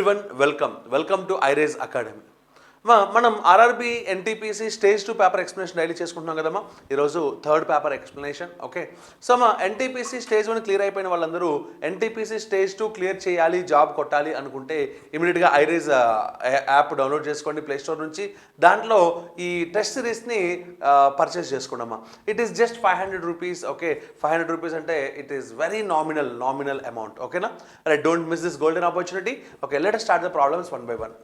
Everyone welcome to Airaj academy. మనం RRB NTPC stage 2 paper explanation daily చేసుకుంటున్నాం కదమ్మా. ఈరోజు third paper explanation. Okay, so NTPC stage 1 clear అయిపోయిన వాళ్ళందరూ ఎన్టీపీసీ స్టేజ్ 2 క్లియర్ చేయాలి, జాబ్ కొట్టాలి అనుకుంటే ఇమీడియట్గా ఐరేజ్ యాప్ డౌన్లోడ్ చేసుకోండి ప్లే స్టోర్ నుంచి. దాంట్లో ఈ టెస్ట్ సిరీస్ని పర్చేస్ చేసుకోండమ్మా. It is just 500 rupees. Okay, 500 rupees అంటే it is very nominal amount. ఓకేనా, right, don't miss this golden opportunity. Okay, let us start the problems one by one.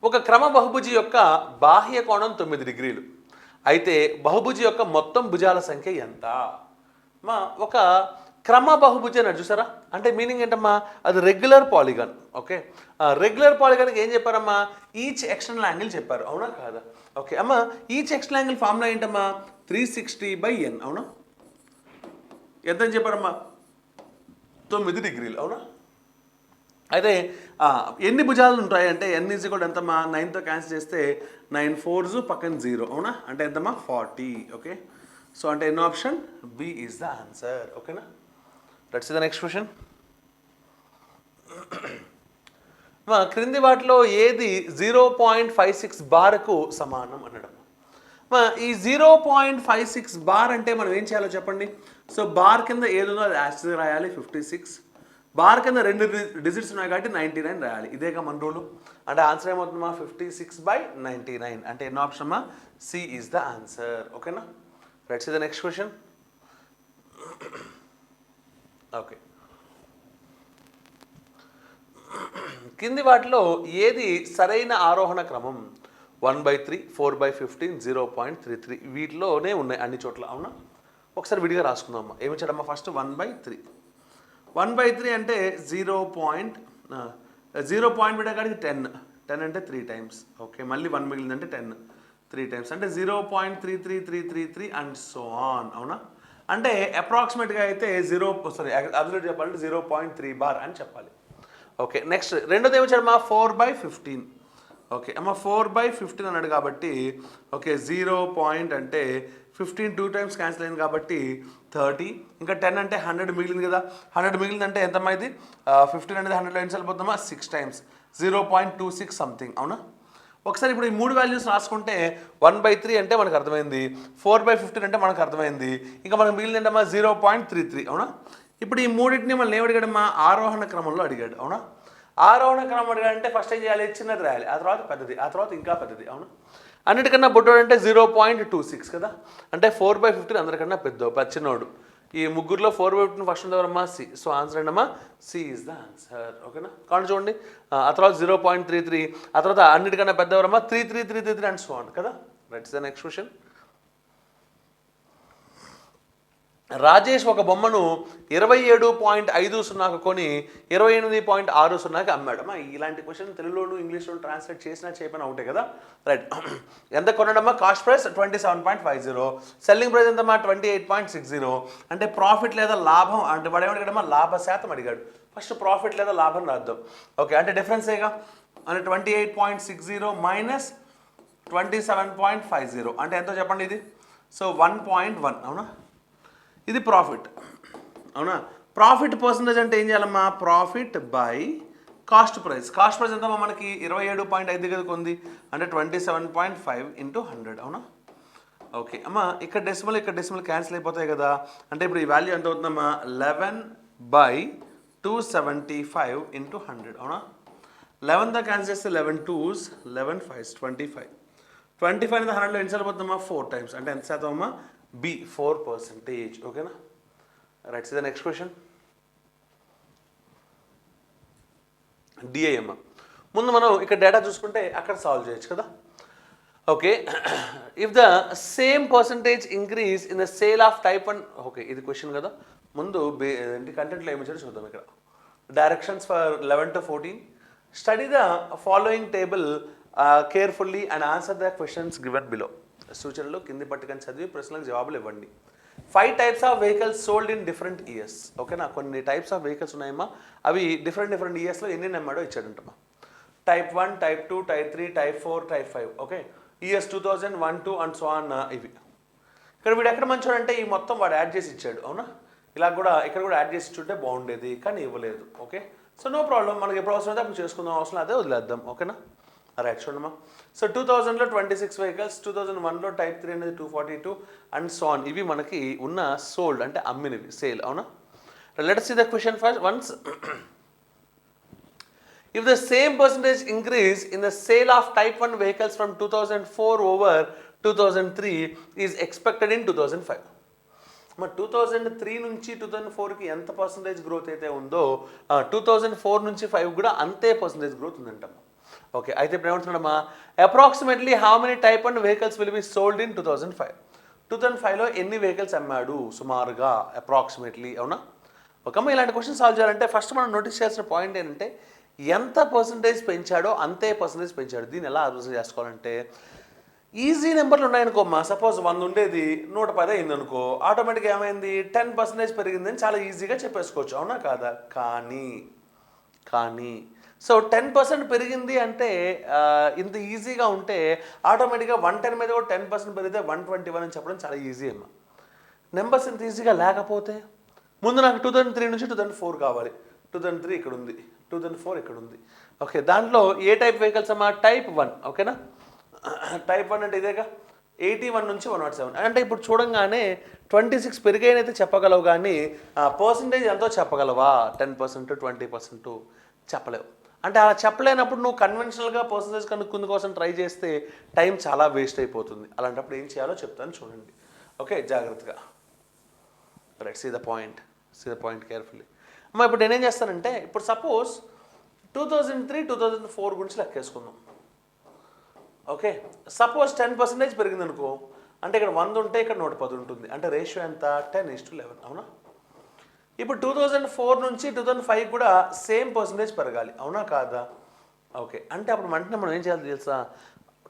ఒక క్రమ బహుభుజి యొక్క బాహ్య కోణం 9 డిగ్రీలు అయితే బహుభుజి యొక్క మొత్తం భుజాల సంఖ్య ఎంత? ఒక క్రమ బహుభుజి అని చూసారా, అంటే మీనింగ్ ఏంటమ్మా, అది రెగ్యులర్ పాలిగాన్. ఓకే, రెగ్యులర్ పాలిగాన్కి ఏం చెప్పారమ్మా, ఈచ్ ఎక్స్టర్నల్ యాంగిల్ చెప్పారు, అవునా కాదా? ఓకే అమ్మా, ఈచ్ ఎక్స్టర్నల్ యాంగిల్ ఫార్ములా ఏంటమ్మా, 360/n. అవునా, ఎంత అని చెప్పారమ్మా, 9 డిగ్రీలు. అవునా, అయితే ఎన్ని భుజాలు ఉంటాయి అంటే n ఈజ్ ఈక్వల్ ఎంతమ్మా, 9తో క్యాన్సిల్ చేస్తే 9 4s పక్కన 0. అవునా, అంటే ఎంతమ్మా, 40. ఓకే, సో అంటే ఎన్ option B is the answer. ఓకేనా, let's see the next question. క్రింది వాటిలో ఏది 0.56 బార్కు సమానం అనడం. ఈ 0.56 బార్ అంటే మనం ఏం చేయాలో చెప్పండి. సో బార్ కింద ఏది ఉందో అది యాస్టెరిస్క్ రాయాలి, 56. బార్ కింద 2 డిజిట్స్ ఉన్నాయి కాబట్టి 99 రాయాలి. ఇదేగా మన రూలు. అంటే ఆన్సర్ ఏమవుతుందమ్మా, 56/99. అంటే ఎన్నో ఆప్షన్ అమ్మా, సి ఈజ్ ద ఆన్సర్. ఓకేనా, let's see the next question. Okay, కింది వాటిలో ఏది సరైన ఆరోహణ క్రమం? 1/3, 4/15, 0.33 వీటిలోనే ఉన్నాయి అన్ని చోట్ల. అవునా, ఒకసారి విడిగా రాసుకుందాం అమ్మా. ఏమి ఇచ్చాడమ్మా, ఫస్ట్ 1/3. 1/3 అంటే 0 పాయింట్ పెట్టగాడికి 10 అంటే 3 టైమ్స్. ఓకే, మళ్ళీ 1 మిగిలిందంటే 10 3 టైమ్స్ అంటే 0.33333 అండ్ సో ఆన్. అవునా, అంటే అప్రాక్సిమేట్గా అయితే అబ్సల్యూట్ చెప్పాలంటే 0.3 బార్ అని చెప్పాలి. ఓకే, నెక్స్ట్ రెండోది ఏమి వచ్చాడమ్మా, 4/15. ఓకే అమ్మ, 4/15 అన్నాడు కాబట్టి ఓకే 0 పాయింట్ అంటే 15 2 టైమ్స్ క్యాన్సిల్ అయింది కాబట్టి 30. ఇంకా 10 అంటే 100 మిగిలింది కదా, 100 మిగిలిందంటే ఎంతమ్మా ఇది, 15 అనేది 100లో ఎన్ని సార్లు పోతుందమ్మా, 6 టైమ్స్, 0.26 సంథింగ్. అవునా, ఒకసారి ఇప్పుడు ఈ 3 వాల్యూస్ రాసుకుంటే 1/3 అంటే మనకు అర్థమైంది, 4/15 అంటే మనకు అర్థమైంది, ఇంకా మనకు మిగిలింది ఏంటమ్మా 0.33. అవునా, ఇప్పుడు ఈ మూడింటిని మళ్ళీ ఏమి అడిగాడమ్మా, ఆరోహణ క్రమంలో అడిగాడు. అవునా, ఆరోహణ క్రమం అడిగాడంటే ఫస్ట్ ఏం చేయాలి, చిన్నది రాయాలి, ఆ తర్వాత పెద్దది, ఆ తర్వాత ఇంకా పెద్దది. అవునా, అన్నిటికన్నా బొట్టోడు అంటే 0.26 కదా, అంటే 4/15 అందరికన్నా చిన్నోడు. ఈ ముగ్గురులో 4/15 ఫస్ట్ ఉందమ్మా, సి. సో ఆన్సర్ ఏంటమ్మా, సి ఈజ్ ద ఆన్సర్. ఓకేనా, కావాలి చూడండి. ఆ తర్వాత 0.33, ఆ తర్వాత అన్నిటికన్నా పెద్దవరమ్మా 33333 అండ్ సో ఆన్ కదా. Rights the next question. Rajesh ఒక బొమ్మను 27.50కు కొని 28.60కి అమ్మాడు. అమ్మా ఇలాంటి క్వశ్చన్ తెలుగులోను ఇంగ్లీష్లో ట్రాన్స్లేట్ చేసినా చేయకపోయినా ఒకటే కదా. రైట్, ఎంత కొన్నాడమ్మా, కాస్ట్ ప్రైస్ 27.50, సెల్లింగ్ ప్రైస్ ఎంతమ్మా 28.60. అంటే ప్రాఫిట్ లేదా లాభం అంటే వాడు ఏమడిగాడమ్మా, లాభ శాతం అడిగాడు. ఫస్ట్ ప్రాఫిట్ లేదా లాభం రాద్దాం. ఓకే, అంటే డిఫరెన్సేగా, అంటే 28.60 మైనస్ 27.50 అంటే ఎంతో చెప్పండి ఇది. సో 1.1. అవునా, ఇది ప్రాఫిట్. అవునా, ప్రాఫిట్ పర్సంటేజ్ అంటే ఏం చేయాలమ్మా, profit by cost price. Cost price ఎంతమ్మా మనకి 27.5 దగ్గరకు ఉంది, అంటే 27.5 × 100. అవునా, ఓకే అమ్మా, ఇక్కడ డెసిమల్ క్యాన్సిల్ అయిపోతాయి కదా, అంటే ఇప్పుడు ఈ వాల్యూ ఎంత అవుతుందమ్మా, 11/275 × 100. అవునా, 11తో క్యాన్సిల్ చేస్తే 11 2s 11 5s 25. 25 అనేది 100లో ఎన్నిసార్లు పోతుందమ్మా, 4 టైమ్స్, అంటే ఎంత శాతం అమ్మా, బి 4%. ఓకేనా, right, the next question. DI అమ్మ, ముందు మనం ఇక్కడ డేటా చూసుకుంటే అక్కడ సాల్వ్ చేయొచ్చు కదా. Okay, if the same percentage increase in the sale of type 1. Okay, ఇది క్వశ్చన్ కదా, ముందు కంటెంట్లో ఏమి ఇచ్చాడో చూద్దాం. ఇక్కడ directions for 11 to 14. Study the following table carefully and answer the questions given below. సూచనలు కింది పట్టుకొని చదివి ప్రశ్నలకు జవాబులు ఇవ్వండి. 5 types of vehicles sold in different years. ఓకేనా, కొన్ని టైప్స్ ఆఫ్ వెహికల్స్ ఉన్నాయమ్మా, అవి డిఫరెంట్ ఇయర్స్లో ఎన్ని నెంబడో ఇచ్చాడంటమ్మా. Type 1, type 2, type 3, type 4, type 5. Okay, years 2000, 1, 2 and so on. ఇవి ఇక్కడ వీడు ఎక్కడ మంచోడు అంటే ఈ మొత్తం వాడు యాడ్ చేసి ఇచ్చాడు. అవునా, ఇలా కూడా ఇక్కడ కూడా యాడ్ చేసి ఇచ్చుంటే బాగుండేది, కానీ ఇవ్వలేదు. ఓకే, సో నో ప్రాబ్లం, మనకి ఎప్పుడు అవసరం అయితే అప్పుడు చేసుకుందాం, అవసరం అదే వదిలేద్దాం. ఓకేనా? రైట్, చూడమ్మా. సో 2000లో 26 వెహికల్స్, 2001లో టైప్ 3 అనేది 242 అండ్ సో ఆన్. ఇవి మనకి ఉన్న సోల్డ్ అంటే అమ్మినవి, సేల్. అవునా? Let's see the question first ones. If the same percentage increase in the sale of type 1 vehicles from 2004 over 2003 is expected in 2005. మరి 2003 నుంచి 2004కి ఎంత పర్సంటేజ్ గ్రోత్ అయితే ఉందో 2004 నుంచి 5 కూడా అంతే పర్సంటేజ్ గ్రోత్ ఉందంటమ్మా. ఓకే, అయితే ఇప్పుడు ఏమంటున్నాడమ్మా, approximately how many type 1 vehicles will be sold in 2005. 2005లో ఎన్ని వెహికల్స్ అమ్మాడు సుమారుగా, అప్రాక్సిమేట్లీ. అవునా? ఒకమ్మ ఇలాంటి క్వశ్చన్ సాల్వ్ చేయాలంటే ఫస్ట్ మనం నోటీస్ చేయాల్సిన పాయింట్ ఏంటంటే ఎంత పర్సంటేజ్ పెంచాడో అంతే పర్సంటేజ్ పెంచాడు. దీన్ని ఎలా అర్థం చేసుకోవాలంటే, ఈజీ నెంబర్లు ఉన్నాయనుకోమ్మా, సపోజ్ 100 ఉండేది 110 అయింది అనుకో, ఆటోమేటిక్గా ఏమైంది 10% పెరిగిందని చాలా ఈజీగా చెప్పేసుకోవచ్చు. అవునా కాదా? కానీ సో 10% పెరిగింది అంటే ఇంత ఈజీగా ఉంటే ఆటోమేటిక్గా 110 మీద కూడా 10% పెరిగితే 121 అని చెప్పడం చాలా ఈజీ అమ్మా. నెంబర్స్ ఇంత ఈజీగా లేకపోతే ముందు నాకు 2003 నుంచి 2004 కావాలి. 2003 ఇక్కడ ఉంది, 2004 ఇక్కడ ఉంది. ఓకే, దాంట్లో ఏ టైప్ వెహికల్స్ అమ్మా? టైప్ 1. ఓకేనా? టైప్ 1 అంటే ఇదేగా, 81 నుంచి 107. అంటే ఇప్పుడు చూడంగానే 26 పెరిగాయనైతే చెప్పగలవు, కానీ పర్సంటేజ్ ఎంతో చెప్పగలవా? 10%, 20% చెప్పలేవు. అంటే అలా చెప్పలేనప్పుడు నువ్వు కన్వెన్షనల్గా పర్సంటేజ్ కనుక్కునే కోసం ట్రై చేస్తే టైం చాలా వేస్ట్ అయిపోతుంది. అలాంటప్పుడు ఏం చేయాలో చెప్తాను, చూడండి. ఓకే, జాగ్రత్తగా. Right, see the point carefully. అమ్మా ఇప్పుడు నేనేం చేస్తానంటే, ఇప్పుడు సపోజ్ 2003, 2004 గురించి లెక్కేసుకుందాం. ఓకే, సపోజ్ 10% పెరిగింది అనుకో, అంటే ఇక్కడ 100 ఉంటే ఇక్కడ 110 ఉంటుంది. అంటే రేషియో ఎంత? 10:11. అవునా? ఇప్పుడు 2004 నుంచి 2005 కూడా సేమ్ పర్సంటేజ్ పెరగాలి. అవునా కాదా? ఓకే, అంటే అప్పుడు వెంటనే మనం ఏం చేయాలి తెలుసా?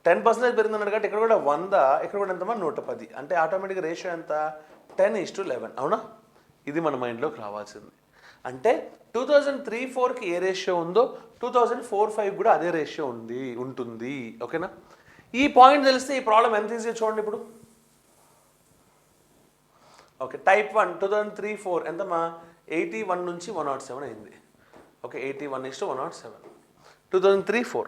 10% పెరిగింది అన్నాడు కాబట్టి ఇక్కడ కూడా 100, ఇక్కడ కూడా ఎంతమా 110. అంటే ఆటోమేటిక్గా రేషియో ఎంత? 10:11. అవునా? ఇది మన మైండ్లోకి రావాల్సింది. అంటే 2003-4కి ఏ రేషియో ఉందో 2004-5 కూడా అదే రేషియో ఉంటుంది. ఓకేనా? ఈ పాయింట్ తెలిస్తే ఈ ప్రాబ్లం ఎంత ఈజీ చూడండి ఇప్పుడు. Okay, type 1 2003-4 ఎంతమా? 81 నుంచి 107 అయింది. ఓకే, 81:107. 2003-4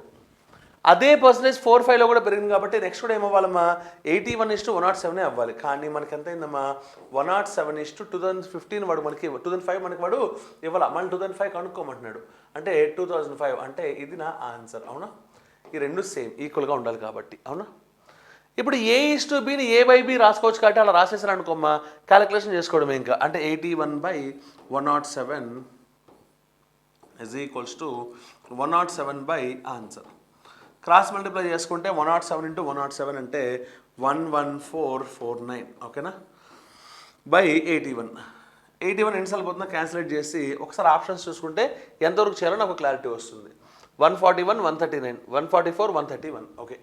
అదే పర్సంటేజ్ 4-5లో కూడా పెరిగింది కాబట్టి నెక్స్ట్ కూడా ఏమవ్వాలమ్మా? 81:107 అవ్వాలి. కానీ మనకి ఎంత అయిందమ్మా? 107:2015 వాడు మనకి 2005 మనకి వాడు ఇవ్వాల, మళ్ళీ 2005 కనుక్కోమంటున్నాడు. అంటే 2005 అంటే ఇది నా ఆన్సర్. అవునా? ఈ రెండు సేమ్ ఈక్వల్గా ఉండాలి కాబట్టి. అవునా? ఇప్పుడు A:B A/B రాసుకోవచ్చు కాబట్టి అలా రాసేసారు అనుకోమ్మా, క్యాలిక్యులేషన్ చేసుకోవడమే ఇంకా. అంటే 81/107 = 107 ఆన్సర్. క్రాస్ మల్టిప్లై చేసుకుంటే 107 × 107 అంటే 11449. ఓకేనా? బై 81. 81 ఎన్నిసార్లు పోతుందో క్యాన్సిలేట్ చేసి ఒకసారి ఆప్షన్స్ చూసుకుంటే ఎంతవరకు చేయాలో నాకు క్లారిటీ వస్తుంది. 141, 139, 144, 131. Okay,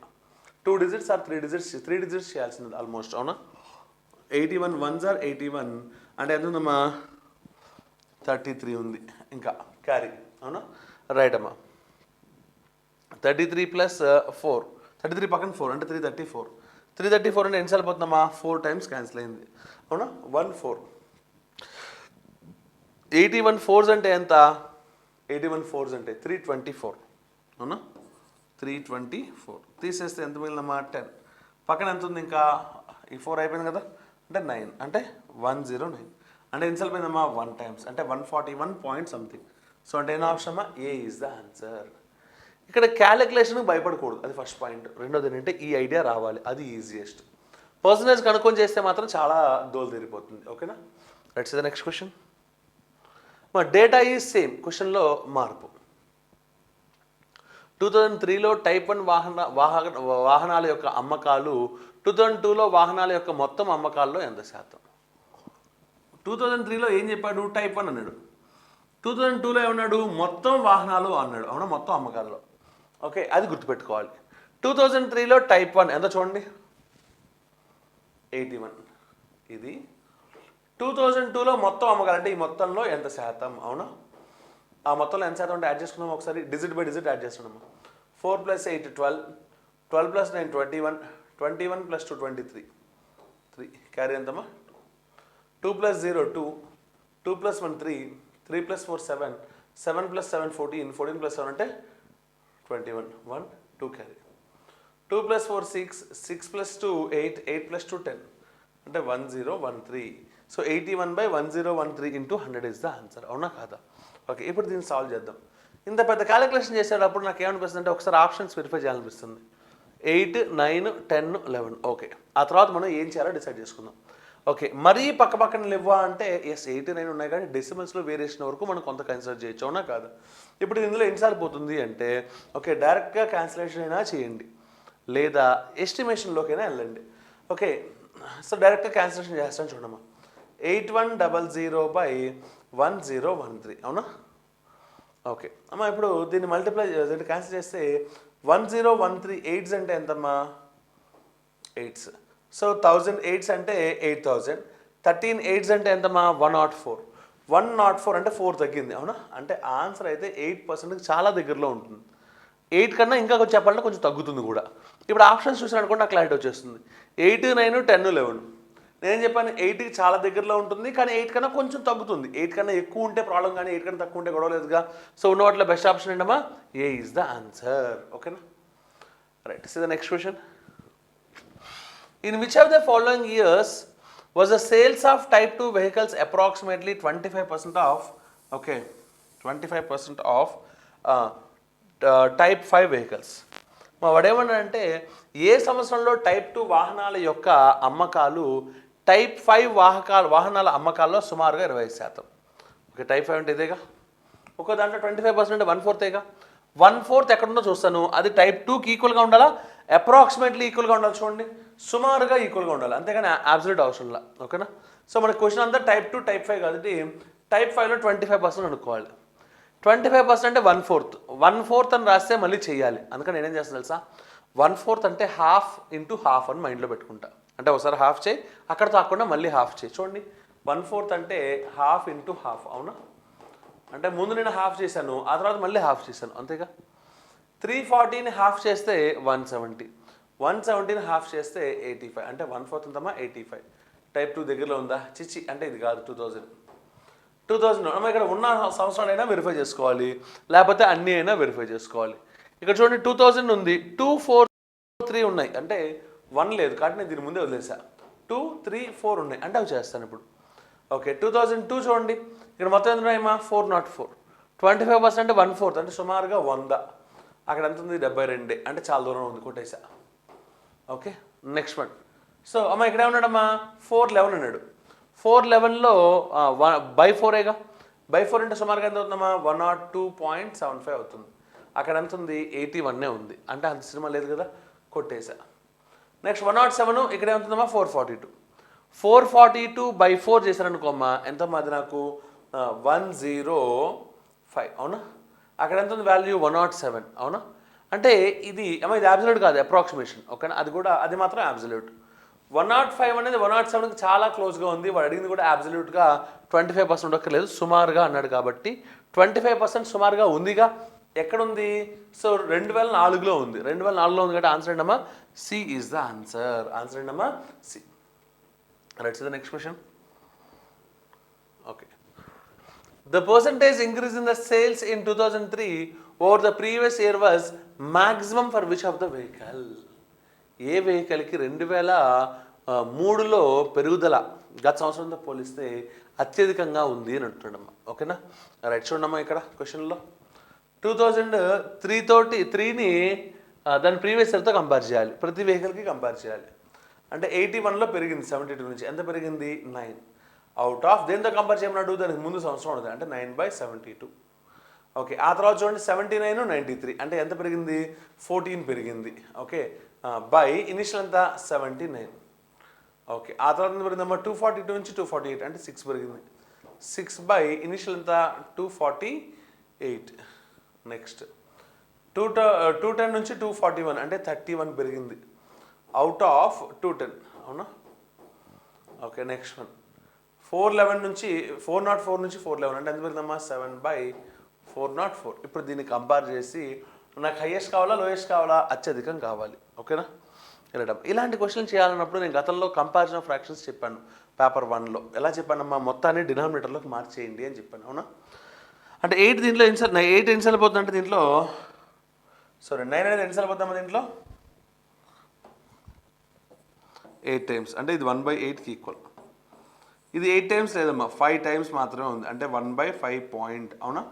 2 digits or 3 digits, 3 digits చేయాల్సింది ఆల్మోస్ట్. అవునా? 81 1s are 81 అంటే ఎంత ఉందమ్మా? 33 ఉంది ఇంకా క్యారీ. అవునా? రైట్ అమ్మా. 33 + 4, 33 పక్కన 4 అంటే 334. 334 అంటే ఎన్నిసార్లు పోతుందమ్మా? 4 times క్యాన్సిల్ అయింది. అవునా? 14. 81 4s అంటే ఎంత? 81 4s అంటే 324. అవునా? 324 తీసేస్తే ఎంత మిగిలిందమ్మా? 10. పక్కన ఎంత ఉంది ఇంకా? ఈ 4 అయిపోయింది కదా, అంటే 9 అంటే 109. అంటే ఎన్నిసార్లు పోయిందమ్మా? 1 times అంటే 141 పాయింట్ సంథింగ్. సో అంటే ఏం ఆప్షన్ అమ్మా? A is the answer. ఇక్కడ క్యాలిక్యులేషన్కి భయపడకూడదు, అది ఫస్ట్ పాయింట్. రెండోది ఏంటంటే ఈ ఐడియా రావాలి, అది ఈజియెస్ట్. పర్సంటేజ్ కనుక్కొని చేస్తే మాత్రం చాలా దోలు తీరిపోతుంది. ఓకేనా? Let's see the next question. మా డేటా ఈజ్ సేమ్, క్వశ్చన్లో మార్పు. 2003లో టైప్ 1 వాహనాల యొక్క అమ్మకాలు 2002లో వాహనాల యొక్క మొత్తం అమ్మకాల్లో ఎంత శాతం? 2003లో ఏం చెప్పాడు? టైప్ 1 అన్నాడు. 2002లో ఏమన్నాడు? మొత్తం వాహనాలు అన్నాడు. అవునా? మొత్తం అమ్మకాల్లో. ఓకే, అది గుర్తుపెట్టుకోవాలి. 2003లో టైప్ 1 ఎంత చూడండి? 81. ఇది 2002లో మొత్తం అమ్మకాలు అంటే ఈ మొత్తంలో ఎంత శాతం? అవునా? ఆ మొత్తంలో ఎంత శాతం అంటే యాడ్ చేసుకున్నాము ఒకసారి, డిజిట్ బై డిజిట్ యాడ్ చేస్తున్నాము. 4 + 8 12, 12 + 9 21, 21 + 2 23. 3 క్యారీ ఎంతమ్మా? 2 + 0 2, 2 + 1 3, 3 + 4 7, 7 + 7 14, 14 + 7 అంటే 21, 1 2 క్యారీ. 2 + 4 6, 6 + 2 8, 8 + 2 10 అంటే 1013. So 81/1013 × 100 is the answer. అవునా కాదా? ఓకే, ఇప్పుడు దీన్ని సాల్వ్ చేద్దాం. ఇంత పెద్ద క్యాలిక్యులేషన్ చేసేటప్పుడు నాకు ఏమనిపిస్తుంది అంటే ఒకసారి ఆప్షన్స్ వెరిఫై చేయాలనిపిస్తుంది. 8, 9, 10, 11. ఓకే, ఆ తర్వాత మనం ఏం చేయాలో డిసైడ్ చేసుకుందాం. ఓకే, మరీ పక్క పక్కన లేవా అంటే ఎస్ 8, 9 ఉన్నాయి, కానీ డెసిమల్స్లో వేరియేషన్ వరకు మనం కొంత కన్సిడర్ చేయొచ్చు. అవునా కాదా? ఇప్పుడు ఇందులో ఎన్నిసార్లు పోతుంది అంటే ఓకే, డైరెక్ట్గా క్యాన్సిలేషన్ అయినా చేయండి లేదా ఎస్టిమేషన్లోకైనా వెళ్ళండి. ఓకే, సో డైరెక్ట్గా క్యాన్సిలేషన్ చేస్తాను చూడమ్మా. 8100/1013. అవునా? ఓకే అమ్మా, ఇప్పుడు దీన్ని మల్టిప్లై క్యాన్సిల్ చేస్తే 1013 8s అంటే ఎంతమ్మా? 8s. సో 1000 8s అంటే 8000. 13 8s అంటే ఎంతమ్మా? 104. 104 అంటే 4 తగ్గింది. అవునా? అంటే ఆన్సర్ అయితే 8%కి చాలా దగ్గరలో ఉంటుంది. 8 కన్నా ఇంకా కొంచెం చెప్పాలంటే కొంచెం తగ్గుతుంది కూడా. ఇప్పుడు ఆప్షన్స్ చూసిననుకోండి నాకు క్లారిటీ వచ్చేస్తుంది. 8, 9, 10, 11. నేను చెప్పాను 8కి చాలా దగ్గరలో ఉంటుంది, కానీ 8 కన్నా కొంచెం తగ్గుతుంది. 8 కన్నా ఎక్కువ ఉంటే ప్రాబ్లం, కానీ 8 కన్నా తక్కువ ఉంటే గొడవ లేదుగా. సో ఉన్న వాటిలో బెస్ట్ ఆప్షన్ ఏంటమ్మా? ఏ ఈజ్ ద ఆన్సర్. ఓకేనా? Right, see the next question. In which of the following years was the sales of type 2 vehicles approximately 25% of, okay, 25% of type 5 vehicles? వాడేమన్నాడంటే ఏ సంవత్సరంలో టైప్ 2 వాహనాల యొక్క అమ్మకాలు టైప్ 5 వాహనాల అమ్మకాల్లో సుమారుగా 25%. ఓకే, టైప్ 5 అంటే ఇదేగా. ఒక దాంట్లో 25% అంటే 1/4 1/4 ఎక్కడుందో చూస్తాను. అది టైప్ 2కి ఈక్వల్గా ఉండాలా, అప్రాక్సిమేట్లీ ఈక్వల్గా ఉండాలి. చూడండి, సుమారుగా ఈక్వల్గా ఉండాలి, అంతేగాని అబ్సల్యూట్ అవసరంలా. ఓకేనా? సో మన క్వశ్చన్ అంతా టైప్ 2 టైప్ 5 కాబట్టి టైప్ 5లో 25% అనుకోవాలి. 25% అంటే 1/4. 1/4 అని రాస్తే మళ్ళీ చేయాలి. అందుకని నేనేం చేస్తాను తెలుసా? 1/4 అంటే హాఫ్ ఇంటూ హాఫ్ అని మైండ్లో పెట్టుకుంటా. అంటే ఒకసారి హాఫ్ చేయి, అక్కడ తాకుండా మళ్ళీ హాఫ్ చేయి. చూడండి, 1/4 అంటే హాఫ్ ఇంటూ హాఫ్. అవునా? అంటే ముందు నేను హాఫ్ చేశాను, ఆ తర్వాత మళ్ళీ హాఫ్ చేశాను, అంతేగా. 340ని హాఫ్ చేస్తే 170. 170ని హాఫ్ చేస్తే 85. అంటే 1/4 ఎంతమ్మా? 85. టైప్ 2 దగ్గరలో ఉందా? చిచ్చి, అంటే ఇది కాదు. 2000 మనం ఇక్కడ ఉన్న సంవత్సరాలైనా వెరిఫై చేసుకోవాలి, లేకపోతే అన్నీ అయినా వెరిఫై చేసుకోవాలి. ఇక్కడ చూడండి 2000 ఉంది, 243 ఉన్నాయి, అంటే 1 లేదు కాబట్టి నేను దీని ముందే వదిలేసా. 2, 3, 4 ఉన్నాయి, అంటే అవి చేస్తాను ఇప్పుడు. ఓకే, 2002 చూడండి, ఇక్కడ మొత్తం ఎంత ఉన్నాయమ్మా? 404. 25% అంటే 1/4, అంటే సుమారుగా 100. అక్కడ ఎంత ఉంది? 72, అంటే చాలా దూరం ఉంది, కొట్టేసా. Okay, next one. సో అమ్మ ఇక్కడ ఏమన్నాడమ్మా? 411 అన్నాడు. 411లో /4ఏగా. /4 అంటే సుమారుగా ఎంత అవుతుందమ్మా? 102.75 అవుతుంది. అక్కడ ఎంత ఉంది? 81 ఉంది, అంటే అంత సినిమా లేదు కదా, కొట్టేసా. నెక్స్ట్ 107, ఇక్కడ ఏమవుతుందమ్మా? 442. 442/4 చేశారనుకోమ్మా, ఎంతమ్మా? అది నాకు 105. అవునా? అక్కడ ఎంత ఉంది వాల్యూ? 107. అవునా? అంటే ఇది అమ్మ ఇది అబ్సల్యూట్ కాదు, అప్రాక్సిమేషన్. ఓకేనా? అది మాత్రం అబ్సల్యూట్. 105 అనేది 107కి చాలా క్లోజ్గా ఉంది. వాడు అడిగింది కూడా అబ్సల్యూట్గా 25% ఉండక్కర్లేదు, సుమారుగా అన్నాడు కాబట్టి 25% సుమారుగా ఉందిగా. ఎక్కడుంది? సో 2004లో ఉంది. 2004లో ఉంది కాబట్టి ఆన్సర్ ఏంటమ్మా? C is the answer. Answer ఏంటమ్మా? C. Right, the next question. Okay, the percentage increase in the sales in 2003 over the previous year was maximum for which of the vehicle? ఏ వెహికల్కి 2003లో పెరుగుదల గత సంవత్సరంతో పోలిస్తే అత్యధికంగా ఉంది అని అంటున్నాడమ్మా. ఓకేనా? రైట్, చూడమ్మా ఇక్కడ క్వశ్చన్లో 2003ని దాని ప్రీవియస్ ఇయర్తో కంపేర్ చేయాలి, ప్రతి వెహికల్కి కంపేర్ చేయాలి. అంటే 81లో పెరిగింది, 72 నుంచి ఎంత పెరిగింది? 9. అవుట్ ఆఫ్ దేంతో కంపేర్ చేయమన్నాడు? దానికి ముందు సంవత్సరం ఉంది, అంటే 9/72. ఓకే, ఆ తర్వాత చూడండి 79, 93, అంటే ఎంత పెరిగింది? 14 పెరిగింది. ఓకే, బై ఇనిషియల్ అంతా 79. ఓకే, ఆ తర్వాత ఎంత పెరిగిందమ్మా? 242 నుంచి 248, అంటే 6 పెరిగింది. 6 బై ఇనిషియల్ అంతా 248. నెక్స్ట్ 210 నుంచి 241, అంటే 31 పెరిగింది. Out of 210. అవునా? ఓకే, నెక్స్ట్ వన్ 404 నుంచి 411, అంటే ఎంత పెరిగిందమ్మా? 7/404. ఇప్పుడు దీన్ని కంపేర్ చేసి నాకు హైయెస్ట్ కావాలా, లోయెస్ట్ కావాలా, అత్యధికం కావాలి. ఓకేనా? వెళ్ళడం ఇలాంటి క్వశ్చన్ చేయాలన్నప్పుడు నేను గతంలో కంపారిజన్ ఆఫ్ ఫ్రాక్షన్స్ చెప్పాను పేపర్ 1లో. ఎలా చెప్పానమ్మా? మొత్తాన్ని డినామినేటర్లోకి మార్చేయండి అని చెప్పాను. అవునా? అంటే 8 దీంట్లో ఎన్నిసార్లు 8 ఎన్నిసార్లు పోతుంది అంటే దీంట్లో సారీ 9 అనేది ఎన్నిసార్లు పోతామా దీంట్లో 8 టైమ్స్, అంటే ఇది 1/8కి ఈక్వల్. ఇది 8 టైమ్స్ లేదమ్మా, 5 టైమ్స్ మాత్రమే ఉంది, అంటే 1/5 పాయింట్. అవునా?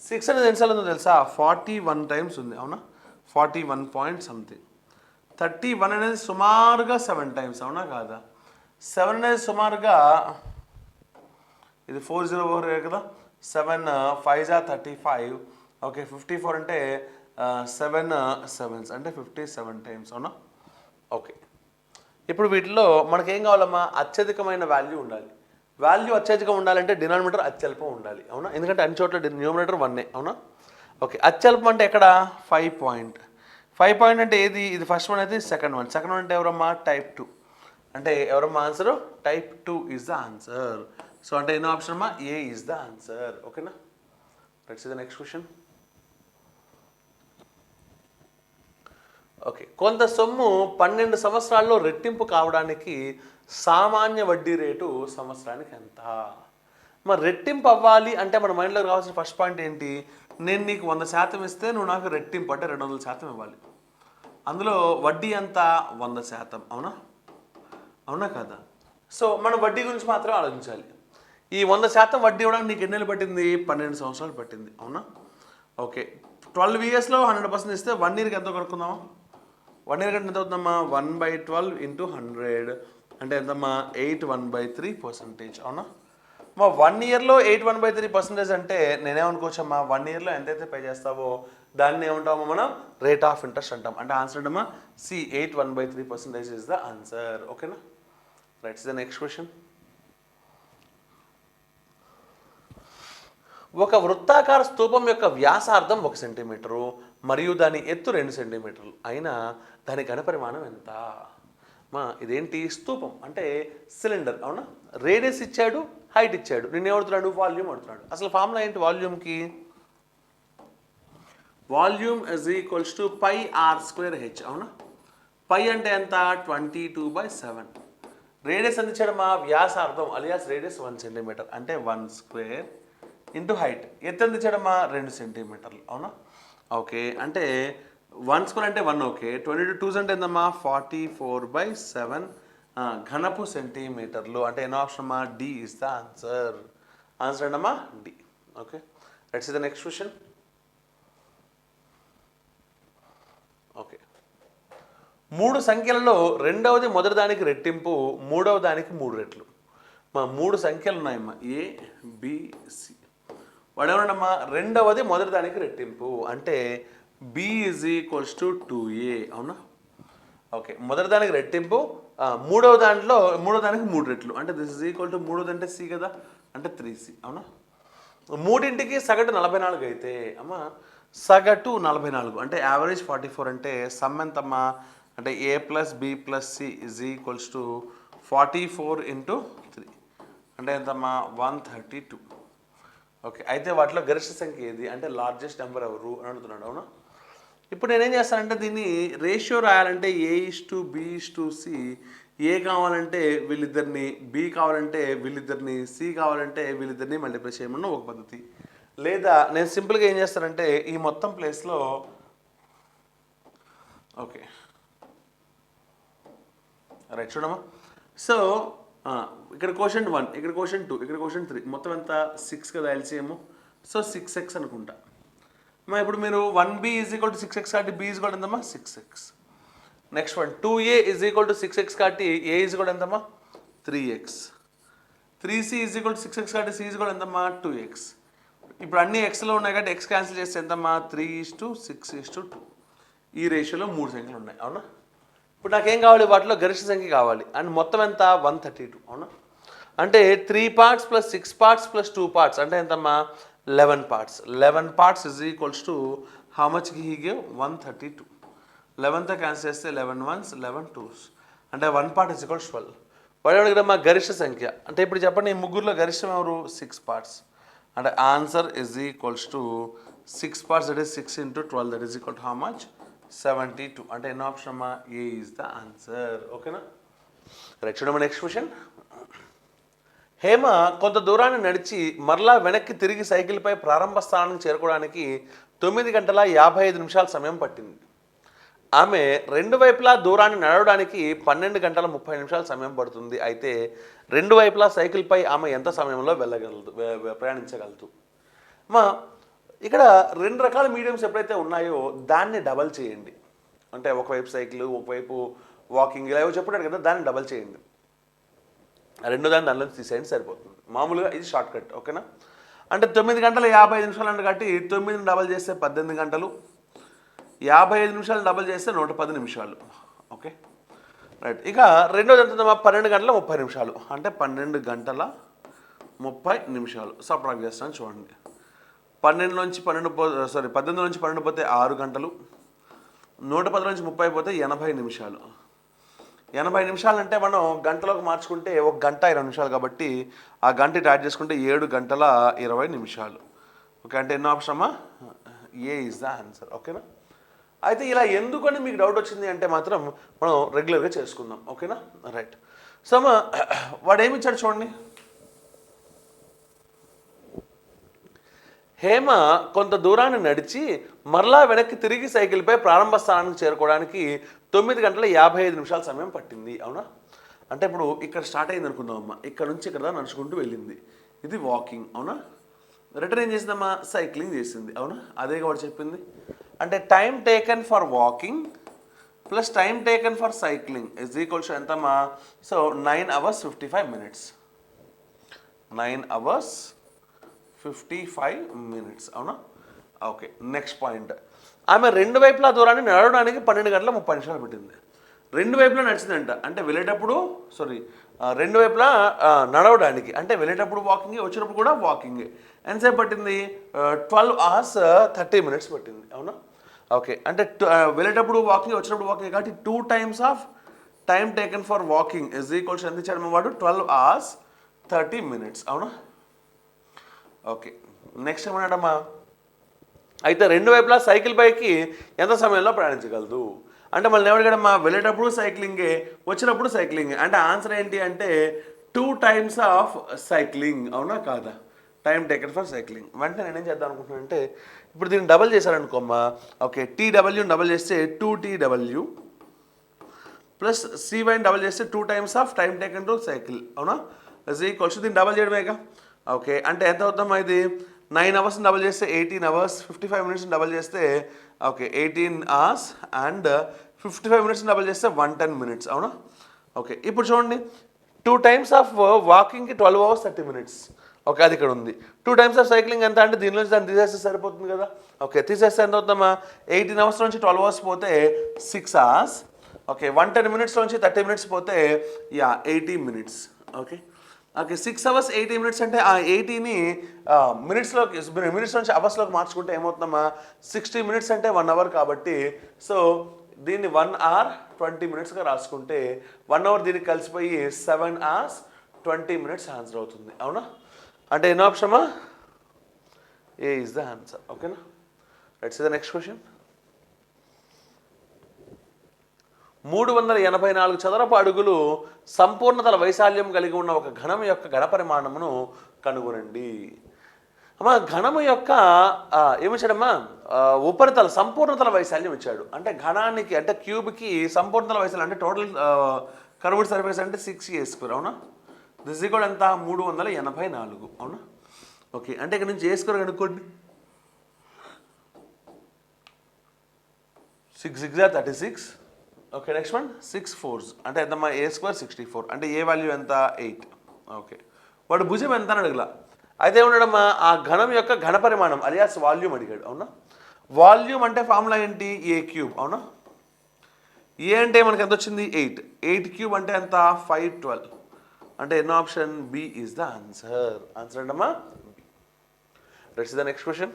6 అనేది ఎన్నిసార్లు ఉందో తెలుసా? 41 టైమ్స్ ఉంది. అవునా? 41 పాయింట్ సంథింగ్. 31 అనేది సుమారుగా 7 టైమ్స్. అవునా కాదా? 7 అనేది సుమారుగా ఇది 404 కదా, 7 5 35. ఓకే, 54 అంటే 7 7s అంటే 57 టైమ్స్. అవునా? ఓకే, ఇప్పుడు వీటిలో మనకేం కావాలమ్మా? అత్యధికమైన వాల్యూ ఉండాలి. వాల్యూ అత్యధికం ఉండాలంటే డినామినేటర్ అత్యల్పం ఉండాలి. అవునా? ఎందుకంటే అన్ని చోట్ల న్యూమినేటర్ 1. అవునా? ఓకే, అత్యల్పం అంటే ఎక్కడ? 5 పాయింట్. 5 పాయింట్ అంటే ఏది? ఇది ఫస్ట్ వన్ అయితే సెకండ్ వన్. సెకండ్ వన్ అంటే ఎవరమ్మా? టైప్ 2. అంటే ఎవరమ్మా answer? Type 2 is the answer. So అంటే ఎన్నో ఆప్షన్ అమ్మా? A is the answer. ఓకేనా? Let's see the next question. Okay, కొంత సొమ్ము 12 సంవత్సరాల్లో రెట్టింపు కావడానికి సామాన్య వడ్డీ రేటు సంవత్సరానికి ఎంత? మరి రెట్టింపు అవ్వాలి అంటే మన మైండ్లో రావాల్సిన ఫస్ట్ పాయింట్ ఏంటి? నేను నీకు 100% ఇస్తే నువ్వు నాకు రెట్టింపు అంటే 200% ఇవ్వాలి. అందులో వడ్డీ ఎంత? 100%. అవునా? అవునా కదా? సో మనం వడ్డీ గురించి మాత్రం ఆలోచించాలి. ఈ 100% వడ్డీ ఇవ్వడానికి నీకు ఎన్ని నెలలు పట్టింది? 12 సంవత్సరాలు పట్టింది. అవునా? ఓకే, 12 ఇయర్స్లో 100% ఇస్తే 1 ఇయర్కి ఎంతో కనుక్కుందామా? 1 ఇయర్ కంటే ఎంత అవుతుందమ్మా? 1/12 ఇంటూ 100 అంటే ఎంతమ్మా? 8 1/3%. అవునా? మా 1 ఇయర్లో 8 1/3% అంటే నేనేమనుకోవచ్చమ్మా? 1 ఇయర్లో ఎంతైతే పే చేస్తావో దాన్ని ఏమంటామో మనం? రేట్ ఆఫ్ ఇంట్రెస్ట్ అంటాం. అంటే ఆన్సర్ ఏంటమ్మా? C 8 1/3% is the answer. ఓకేనా? Rights the next question. ఒక వృత్తాకార స్తూపం యొక్క వ్యాసార్థం 1 సెంటీమీటరు మరియు దాని ఎత్తు 2 సెంటీమీటర్లు అయినా దాని ఘనపరిమాణం ఎంత? మా ఇదేంటి? స్తూపం అంటే సిలిండర్. అవునా? రేడియస్ ఇచ్చాడు, హైట్ ఇచ్చాడు, నిన్ను ఏమడుతున్నాడు? వాల్యూమ్ అడుగుతున్నాడు. అసలు ఫార్ములా ఏంటి వాల్యూమ్కి? Volume is equals to pi r²h. అవునా? పై అంటే ఎంత? 22/7. రేడియస్ ఎంత ఇచ్చాడమ్మా? వ్యాసార్థం అలియాస్ రేడియస్ 1 సెంటీమీటర్ అంటే 1² ఇంటూ హైట్. ఎత్తు ఎంత ఇచ్చాడమ్మా? 2 సెంటీమీటర్లు. అవునా? ఓకే, అంటే 1² అంటే 1. ఓకే, 22 2s అంటే ఎంతమ్మా? 44/7 ఘనపు సెంటీమీటర్లు. అంటే ఎన్నో ఆప్షన్ అమ్మా? D is the answer. Answer ఏంటమ్మా? D. Okay, let's see the next question. Okay, 3 సంఖ్యలలో రెండవది మొదటి దానికి రెట్టింపు, మూడవ దానికి 3 రెట్లు. మా 3 సంఖ్యలు ఉన్నాయమ్మా, ఏ బి సి. వాడు ఏమన్నాడమ్మా? రెండవది మొదటి దానికి రెట్టింపు అంటే B is equals to 2a. అవునా? ఓకే, మొదటి దానికి రెట్టింపు, మూడవ దానికి 3 రెట్లు అంటే దిస్ ఇస్ ఈక్వల్ టు మూడోది అంటే సి కదా, అంటే 3c. అవునా? మూడింటికి సగటు 44 అయితే అమ్మా సగటు 44 అంటే యావరేజ్ 44 అంటే సమ్ ఎంతమ్మా? అంటే a plus B plus C is equals to 44 into 3 అంటే ఎంతమ్మా? 132. ఓకే, అయితే వాటిలో గరిష్ట సంఖ్య ఏది అంటే లార్జెస్ట్ నెంబర్ ఎవరు అని అడుగుతున్నాడు. అవునా? ఇప్పుడు నేనేం చేస్తానంటే దీన్ని రేషియో రాయాలంటే a:b:c. ఏ కావాలంటే వీళ్ళిద్దరిని, బి కావాలంటే వీళ్ళిద్దరిని, సి కావాలంటే వీళ్ళిద్దరిని మల్టిప్లై చేయమన్న ఒక పద్ధతి. లేదా నేను సింపుల్గా ఏం చేస్తానంటే ఈ మొత్తం ప్లేస్లో ఓకే రైట్ చూడమ్మా. సో ఇక్కడ క్వశ్చన్ 1, ఇక్కడ క్వశ్చన్ 2, ఇక్కడ క్వశ్చన్ 3, మొత్తం ఎంత 6 కదా ఎల్సిఎం. సో 6x అనుకుంటా. మా ఇప్పుడు మీరు 1b is equal to 6x కాబట్టి b ఈజ్ ఈక్వల్ ఎంతమ్మా? 6x. Next one 2a is equal to 6x కాబట్టి a ఈజ్ ఈక్వల్ ఎంతమ్మా? 3x. 3c is equal to 6x కాబట్టి c ఈజ్ ఈక్వల్ ఎంతమ్మా? 2x. ఇప్పుడు అన్ని xలో ఉన్నాయి కాబట్టి x క్యాన్సిల్ చేస్తే ఎంతమ్మా? 3:6:2. ఈ రేషియోలో 3 సంఖ్యలు ఉన్నాయి. అవునా? ఇప్పుడు నాకేం కావాలి? వాటిలో గరిష్ట సంఖ్య కావాలి. అండ్ మొత్తం ఎంత? 132. అవునా? అంటే 3 parts plus 6 parts plus 2 parts అంటే ఎంతమ్మా? 11 parts. 11 parts is equals to how much he give? 132. 11తో క్యాన్సిల్ చేస్తే 11 1s 11 2s అంటే 1 part ఇజ్ ఈక్వల్స్ 12. వాడు అడిగినమ్మా గరిష్ట సంఖ్య అంటే ఇప్పుడు చెప్పండి ఈ ముగ్గురులో గరిష్టం ఎవరు? 6 parts. అంటే answer is equals to 6 parts that is 6 into 12 that is equal to how much? 72. అంటే ఎన్నో ఆప్షన్ అమ్మా? A is the answer. ఓకేనా? రైట్ చూడమ్మా నెక్స్ట్ క్వశ్చన్. హేమ కొంత దూరాన్ని నడిచి మరలా వెనక్కి తిరిగి సైకిల్పై ప్రారంభ స్థానానికి చేరుకోవడానికి 9 గంటల 55 నిమిషాల సమయం పట్టింది. ఆమె రెండు వైపులా దూరాన్ని నడవడానికి 12 గంటల 30 నిమిషాల సమయం పడుతుంది. అయితే రెండు వైపులా సైకిల్పై ఆమె ఎంత సమయంలో ప్రయాణించగలదు? మా ఇక్కడ రెండు రకాల మీడియంస్ ఎప్పుడైతే ఉన్నాయో దాన్ని డబల్ చేయండి. అంటే ఒకవైపు సైకిల్, ఒకవైపు వాకింగ్, ఇలా ఏవో చెప్పాడు కదా, దాన్ని డబల్ చేయండి. రెండో దానిలో తీసేయండి, సరిపోతుంది. మామూలుగా ఇది షార్ట్ కట్, ఓకేనా? అంటే 9 గంటల 55 నిమిషాలు అంటే కాబట్టి 9ని డబల్ చేస్తే 18 గంటలు, 55 నిమిషాలు డబల్ చేస్తే 110 నిమిషాలు. Okay, right. ఇక రెండోది ఎంత? 12 గంటల 30 నిమిషాలు అంటే 12 గంటల 30 నిమిషాలు. సబ్ట్రాక్ట్ చేస్తాను చూడండి. 18 నుంచి 12 పోతే 6 గంటలు, 110 నుంచి 30 పోతే 80 నిమిషాలు. 80 నిమిషాలు అంటే మనం గంటలోకి మార్చుకుంటే 1 గంట 20 నిమిషాలు కాబట్టి ఆ గంట యాడ్ చేసుకుంటే 7 గంటల 20 నిమిషాలు. ఓకే, అంటే ఎన్నో ఆప్షన్ అమ్మా? A is the answer. ఓకేనా? అయితే ఇలా ఎందుకని మీకు డౌట్ వచ్చింది అంటే మాత్రం మనం రెగ్యులర్గా చేసుకుందాం. ఓకేనా? రైట్. సో అమ్మా వాడు ఏమి ఇచ్చాడు చూడండి. హేమ కొంత దూరాన్ని నడిచి మరలా వెనక్కి తిరిగి సైకిల్పై ప్రారంభ స్థానానికి చేరుకోవడానికి 9 గంటల 55 నిమిషాల సమయం పట్టింది. అవునా? అంటే ఇప్పుడు ఇక్కడ స్టార్ట్ అయింది అనుకుందాం అమ్మ, ఇక్కడ నుంచి ఇక్కడ నడుచుకుంటూ వెళ్ళింది. ఇది వాకింగ్. అవునా? రిటర్న్ ఏం చేసిందమ్మా? సైక్లింగ్ చేసింది. అవునా? అదే వాడు చెప్పింది. అంటే time taken for walking plus time taken for cycling is equals ఎంతమ్మా? So 9 hours 55 minutes. 9 hours 55 minutes. అవునా? Okay, next point. ఆమె రెండు వైపులా దూరాన్ని నడవడానికి 12 గంటల 30 నిమిషాలు పెట్టింది. రెండు వైపులా నడిచిందంట, అంటే వెళ్ళేటప్పుడు రెండు వైపులా నడవడానికి, అంటే వెళ్ళేటప్పుడు వాకింగ్, వచ్చినప్పుడు కూడా వాకింగ్. ఎంతసేపు పట్టింది? 12 hours 30 minutes పట్టింది. అవునా? ఓకే, అంటే వెళ్ళేటప్పుడు వాకింగ్, వచ్చినప్పుడు వాకింగ్ కాబట్టి 2 times of time taken for walking is equals ఎంత ఇచ్చాడు వాడు? 12 hours 30 minutes. అవునా? ఓకే, నెక్స్ట్ ఏమన్నాడమ్మా? అయితే రెండు వైపులా సైకిల్ పైకి ఎంత సమయంలో ప్రయాణించగలదు అంటే మళ్ళీ ఏమడిగాడమ్మా? వెళ్ళేటప్పుడు సైక్లింగే, వచ్చినప్పుడు సైక్లింగే. అంటే ఆన్సర్ ఏంటి అంటే 2 times ఆఫ్ సైక్లింగ్. అవునా కాదా? Time taken for cycling. వెంటనే నేనేం చేద్దాం అనుకుంటున్నాను అంటే ఇప్పుడు దీన్ని డబల్ చేశారనుకోమ్మా. ఓకే, TW డబల్ చేస్తే 2TW ప్లస్ CYని డబల్ చేస్తే 2 times of time taken to cycle. అవునా? ఇజ్ ఈక్వల్స్ దీన్ని డబల్ చేయడమేగా. ఓకే, అంటే ఎంత అవుతామా? ఇది 9 hours డబల్ చేస్తే 18 hours, 55 minutes డబల్ చేస్తే okay 18 hours and 55 minutes double చేస్తే 110 minutes. అవునా? ఓకే, ఇప్పుడు చూడండి 2 times ఆఫ్ వాకింగ్కి 12 hours 30 minutes. ఓకే, అది ఇక్కడ ఉంది. 2 times ఆఫ్ సైక్లింగ్ ఎంత అంటే దీనిలోంచి దాన్ని తీసేస్తే సరిపోతుంది కదా. ఓకే, తీసేస్తే ఎంత అవుతామా? 18 hours నుంచి 12 hours పోతే 6 hours. ఓకే, 110 minutes నుంచి 30 minutes పోతే 80 minutes. Okay, okay 6 hours 80 minutes అంటే ఆ 80ని మినిట్స్ నుంచి అవర్స్లోకి మార్చుకుంటే ఏమవుతుందమ్మా? 60 minutes అంటే 1 hour కాబట్టి సో దీన్ని 1 hour 20 minutesగా రాసుకుంటే 1 hour దీనికి కలిసిపోయి 7 hours 20 minutes ఆన్సర్ అవుతుంది. అవునా? అంటే ఎన్నో ఆప్షన్ అమ్మా? A is the answer. ఓకేనా? Let's see the next question. 384 చదరపు అడుగులు సంపూర్ణతల వైశాల్యం కలిగి ఉన్న ఒక ఘనం యొక్క ఘన పరిమాణమును కనుగొనండి. అమ్మా ఘనము యొక్క ఏమిచ్చాడమ్మా? ఉపరితల సంపూర్ణతల వైశాల్యం ఇచ్చాడు. అంటే ఘనానికి అంటే క్యూబ్కి సంపూర్ణతల వైశాల్యం అంటే టోటల్ కర్వ్డ్ సర్ఫేస్ అంటే 6a². అవునా? దిస్ ఈక్వల్ ఎంత? 384. అవునా? ఓకే, అంటే ఇక్కడ నుంచి a² కనుక్కోండి. 6 6 36. ఓకే, నెక్స్ట్ వన్ 6 4s అంటే ఎంతమ్మా? a² 64 అంటే ఏ వాల్యూ ఎంత? 8. ఓకే, వాడు భుజం ఎంత అని అడగల. అయితే ఏమన్నాడమ్మా? ఆ ఘనం యొక్క ఘన పరిమాణం అలియాస్ వాల్యూమ్ అడిగాడు. అవునా? వాల్యూమ్ అంటే ఫార్ములా ఏంటి? a³. అవునా? ఏ అంటే మనకి ఎంత వచ్చింది? 8. 8³ అంటే ఎంత? 512. అంటే ఎన్నో option? B is the answer. Answer ఏంటమ్మా? Let's see the next question.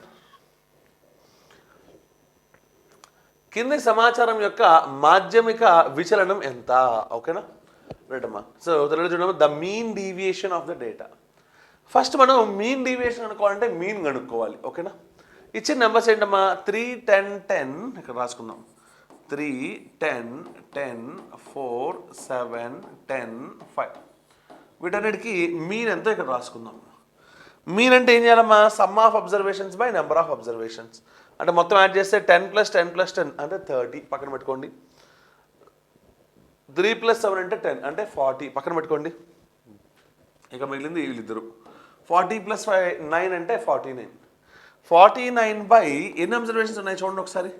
కింది సమాచారం యొక్క మాధ్యమిక విచలనం ఎంత? ఓకేనా? రైట్ అమ్మా. సో తెలుగు చూడమ్మా, the mean deviation of the data. First మనం మీన్ డీవియేషన్ అనుకోవాలంటే మీన్ కనుక్కోవాలి. ఓకేనా? ఇచ్చిన నెంబర్స్ ఏంటమ్మా? 3 10 10 ఇక్కడ రాసుకుందాం. 3 10 10 4 7 10 5. వీటన్నిటికీ మీన్ ఎంతో ఇక్కడ రాసుకుందాం. మీన్ అంటే ఏం చేయాలమ్మా, sum of observations by number of observations. అంటే మొత్తం యాడ్ చేస్తే 10 + 10 + 10 అంటే 30 పక్కన పెట్టుకోండి. 3 + 7 అంటే 10 అంటే 40 పక్కన పెట్టుకోండి. ఇక మిగిలింది వీళ్ళిద్దరు. 40 + 5 9 అంటే 49. 49 బై ఎన్ని అబ్జర్వేషన్స్ ఉన్నాయి చూడండి ఒకసారి.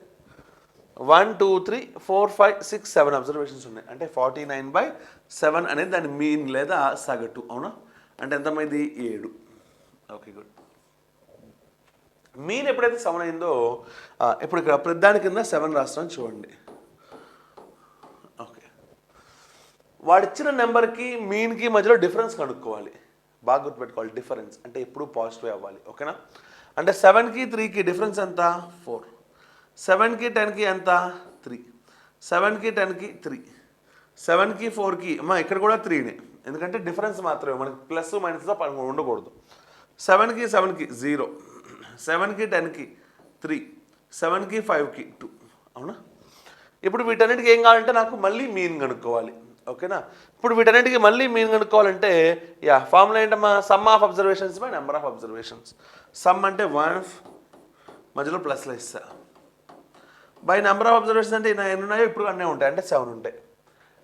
1 2 3 4 5 6 7 అబ్జర్వేషన్స్ ఉన్నాయి. అంటే 49/7 అనేది దాని మీన్ లేదా సగటు. అవునా? అంటే ఎంతమైంది? 7. Okay good. మీన్ ఎప్పుడైతే 7 అయిందో ఇప్పుడు ఇక్కడ ప్రతిదాని కింద 7 రాస్తాను చూడండి. ఓకే, వాడిచ్చిన నెంబర్కి మీన్కి మధ్యలో డిఫరెన్స్ కనుక్కోవాలి. బాగా గుర్తుపెట్టుకోవాలి. డిఫరెన్స్ అంటే ఎప్పుడు పాజిటివ్ అవ్వాలి. ఓకేనా? అంటే 7కి 3కి డిఫరెన్స్ ఎంత? 4. 7కి 10కి ఎంత? 3. 7కి 10కి 3. 7కి 4కి ఇక్కడ కూడా 3నే. ఎందుకంటే డిఫరెన్స్ మాత్రమే, మనకి ప్లస్ మైనస్తో ఉండకూడదు. 7కి 7కి 0. 7కి 10కి 3. 7కి 5కి 2. అవునా? ఇప్పుడు వీటన్నిటికీ ఏం కావాలంటే నాకు మళ్ళీ మీన్ కనుక్కోవాలి. ఓకేనా? ఇప్పుడు వీటన్నిటికీ మళ్ళీ మీన్ కనుక్కోవాలంటే ఫార్ములా ఏంటమ్మా, some of observations by number of observations. Some అంటే 1 మధ్యలో ప్లస్లో ఇస్తా. బై నెంబర్ ఆఫ్ అబ్జర్వేషన్స్ అంటే ఎన్ని ఉన్నాయో ఇప్పుడు అన్నీ ఉంటాయి, అంటే 7 ఉంటాయి.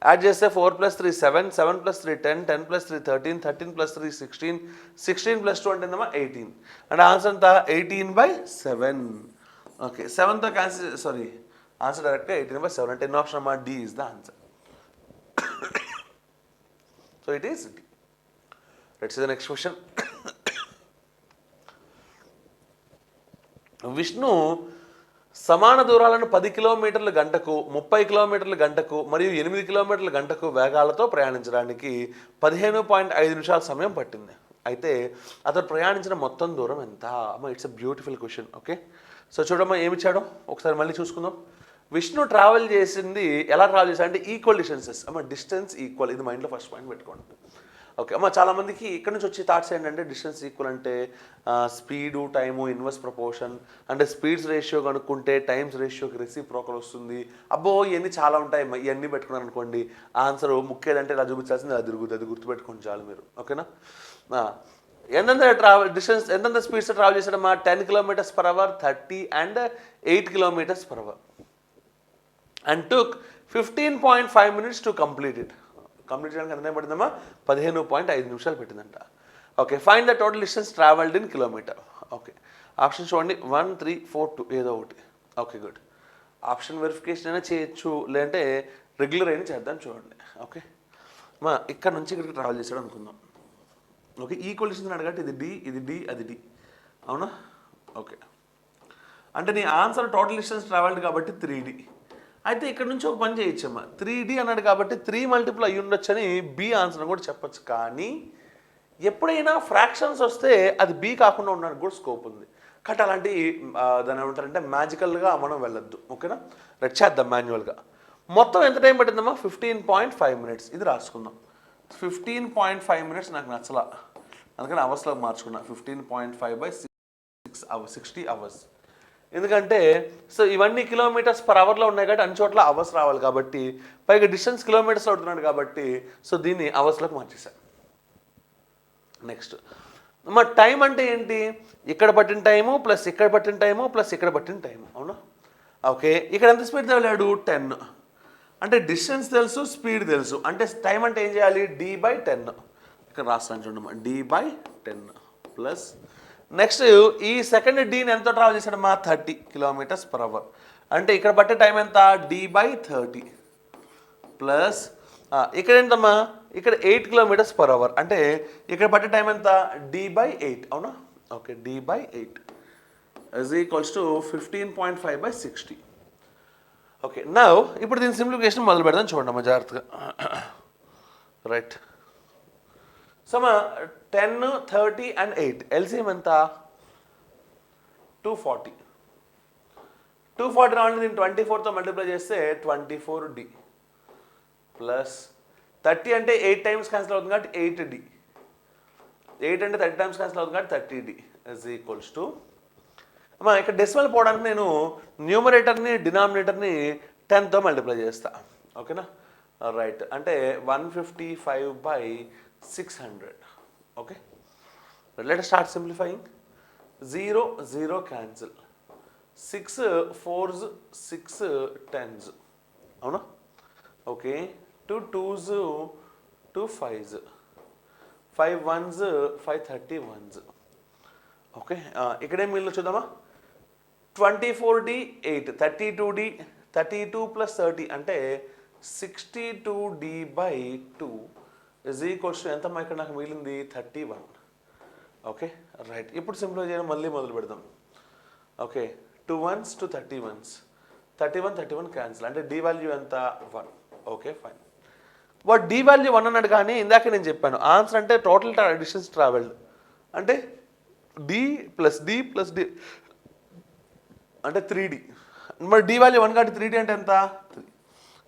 యాడ్ చేస్తే 4 + 3 7, 7 + 3 10, 10 + 3 13, 13 + 3 16, 16 + 2 అంటే ఏంటమ్మా 18. అంటే ఆన్సర్ అంతా 18/7. ఓకే, 7తో క్యాన్సిల్, సారీ ఆన్సర్ డైరెక్ట్గా 18/7. అంటే ఎన్ని ఆప్షన్ అమ్మా? D is the answer. So it is D. Let's see the next question. Vishnu సమాన దూరాలను 10 కిలోమీటర్ల గంటకు, 30 కిలోమీటర్ల గంటకు మరియు 8 కిలోమీటర్ల గంటకు వేగాలతో ప్రయాణించడానికి 15.5 నిమిషాల సమయం పట్టింది. అయితే అతను ప్రయాణించిన మొత్తం దూరం ఎంత? It's a beautiful question. Okay, so చూడమ్మా ఏమి ఇచ్చాడో ఒకసారి మళ్ళీ చూసుకుందాం. విష్ణు ట్రావెల్ చేసింది ఎలా ట్రావెల్ చేశాడు అంటే ఈక్వల్ డిస్టెన్సెస్. డిస్టెన్స్ ఈక్వల్, ఇది మైండ్లో ఫస్ట్ పాయింట్ పెట్టుకోండి. ఓకే చాలామందికి ఇక్కడ నుంచి వచ్చే థాట్స్ ఏంటంటే డిస్టెన్స్ ఈక్వల్ అంటే స్పీడు, టైము, ఇన్వర్స్ ప్రపోర్షన్, అంటే స్పీడ్స్ రేషియో కనుక్కుంటే టైమ్స్ రేషియోకి రెసిప్రోకల్ వస్తుంది. అబ్బో ఇవన్నీ చాలా ఉంటాయి. ఇవన్నీ పెట్టుకున్నారు అనుకోండి, ఆన్సర్ ముఖ్యదంటే ఇలా చూపించాల్సింది అది తిరుగుతుంది. అది గుర్తుపెట్టుకోండి చాలు మీరు. ఓకేనా? ఎంతెంత స్పీడ్స్ ట్రావెల్ చేశాడమ్మా? 10 km/h, 30 and 8 km/h. And took 15.5 minutes to complete it. Complete చేయడానికి ఎంత పడిందమ్మా? 15.5 నిమిషాలు పెట్టిందంట. Okay, find the total distance travelled in kilometre. Okay, option చూడండి 1 3 4 2 ఏదో ఒకటి. Okay good. ఆప్షన్ వెరిఫికేషన్ అయినా చేయొచ్చు, లేదంటే రెగ్యులర్ అయినా చేద్దాం చూడండి. ఓకే ఇక్కడ నుంచి ఇక్కడికి ట్రావెల్ చేశాడు అనుకుందాం. ఓకే, ఈక్వల్ డిస్టెన్స్ అడగట్టు, ఇది డి, ఇది డి, అది డి. అవునా? ఓకే, అంటే నీ ఆన్సర్ టోటల్ డిస్టెన్స్ ట్రావెల్డ్ కాబట్టి 3D. అయితే ఇక్కడ నుంచి ఒక పని చేయొచ్చమ్మా, 3D అన్నాడు కాబట్టి 3 మల్టిపుల్ అయ్యి ఉండొచ్చని బి ఆన్సర్ కూడా చెప్పచ్చు. కానీ ఎప్పుడైనా ఫ్రాక్షన్స్ వస్తే అది బి కాకుండా ఉండడానికి కూడా స్కోప్ ఉంది. కాబట్టి అలాంటి దాని ఏమంటారంటే మ్యాజికల్గా మనం వెళ్ళొద్దు. ఓకేనా? రెడ్ చేద్దాం మాన్యువల్గా. మొత్తం ఎంత టైం పట్టిందమ్మా? 15.5 minutes. ఇది రాసుకుందాం. 15.5 minutes నాకు నచ్చలా, అందుకని అవర్స్లోకి మార్చుకున్నా. 15.5/6 hours, 60 hours. ఎందుకంటే సో ఇవన్నీ km/h ఉన్నాయి కాబట్టి అన్ని చోట్ల అవర్స్ రావాలి కాబట్టి, పైగా డిస్టెన్స్ కిలోమీటర్స్లో అవుతున్నాడు కాబట్టి సో దీన్ని అవర్స్లోకి మార్చేసాను. నెక్స్ట్ టైం అంటే ఏంటి? ఇక్కడ పట్టిన టైము ప్లస్ ఇక్కడ పట్టిన టైము ప్లస్ ఇక్కడ పట్టిన టైము. అవునా? ఓకే, ఇక్కడ ఎంత స్పీడ్ వెళ్ళాడు? 10. అంటే డిస్టెన్స్ తెలుసు, స్పీడ్ తెలుసు. అంటే టైం అంటే ఏం చేయాలి? D/10. ఇక్కడ రాస్తాను చూడమ్మా, D/10 ప్లస్ నెక్స్ట్ ఈ సెకండ్ డీని ఎంతో ట్రావెల్ చేశాడమ్మా? 30 km/h. అంటే ఇక్కడ పట్టే టైం ఎంత? D/30 ప్లస్ ఇక్కడ ఏంటమ్మా? ఇక్కడ 8 km/h. అంటే ఇక్కడ పట్టే టైం ఎంత? D/8. అవునా? Okay, D/8 is equals to 15.5/60. Okay, now ఇప్పుడు దీని సింప్లిఫికేషన్ మొదలు పెడదాం చూడండి అమ్మా జాగ్రత్తగా. రైట్, సో 10, 30 and 8 ఎల్సిఎం ఎంత? 240. 240 రావాలి. దీన్ని 24తో మల్టిప్లై చేస్తే 24D ప్లస్ 30 అంటే 8 times క్యాన్సిల్ అవుతుంది కాబట్టి 8D. 8 అంటే 30 times క్యాన్సిల్ అవుతుంది కాబట్టి 30D ఈజ్ ఈక్వల్స్ టు ఇక్కడ డెసిమల్ పోవడానికి నేను న్యూమరేటర్ని డినామినేటర్ని 10తో మల్టిప్లై చేస్తా. ఓకేనా? రైట్, అంటే 155/3 600. Okay, let us start simplifying. 0 0 cancel, 6 4s 6 10s అవునా. Okay, 2 2s 2 5s, 5 1s 5 31s. Okay, ఇక్కడేం మిగిలిన చూద్దామా. 24d 8, 32d 32 ప్లస్ 30 అంటే 62d by 2 is equals to ఎంతమ్మా ఇక్కడ నాకు మిగిలింది 31. ఓకే రైట్, ఇప్పుడు సింప్లిఫై చేయడం మళ్ళీ మొదలు పెడదాం. Okay, 2 1s to 31s, 31 31 cancel అంటే డి వాల్యూ ఎంత 1. ఓకే ఫైన్, వాడు డి వాల్యూ 1 అన్నాడు కానీ ఇందాక నేను చెప్పాను ఆన్సర్ అంటే టోటల్ డిస్టెన్స్ ట్రావెల్డ్ అంటే D plus D plus D అంటే 3d. మరి డి వాల్యూ 1 కాబట్టి 3d అంటే ఎంత 3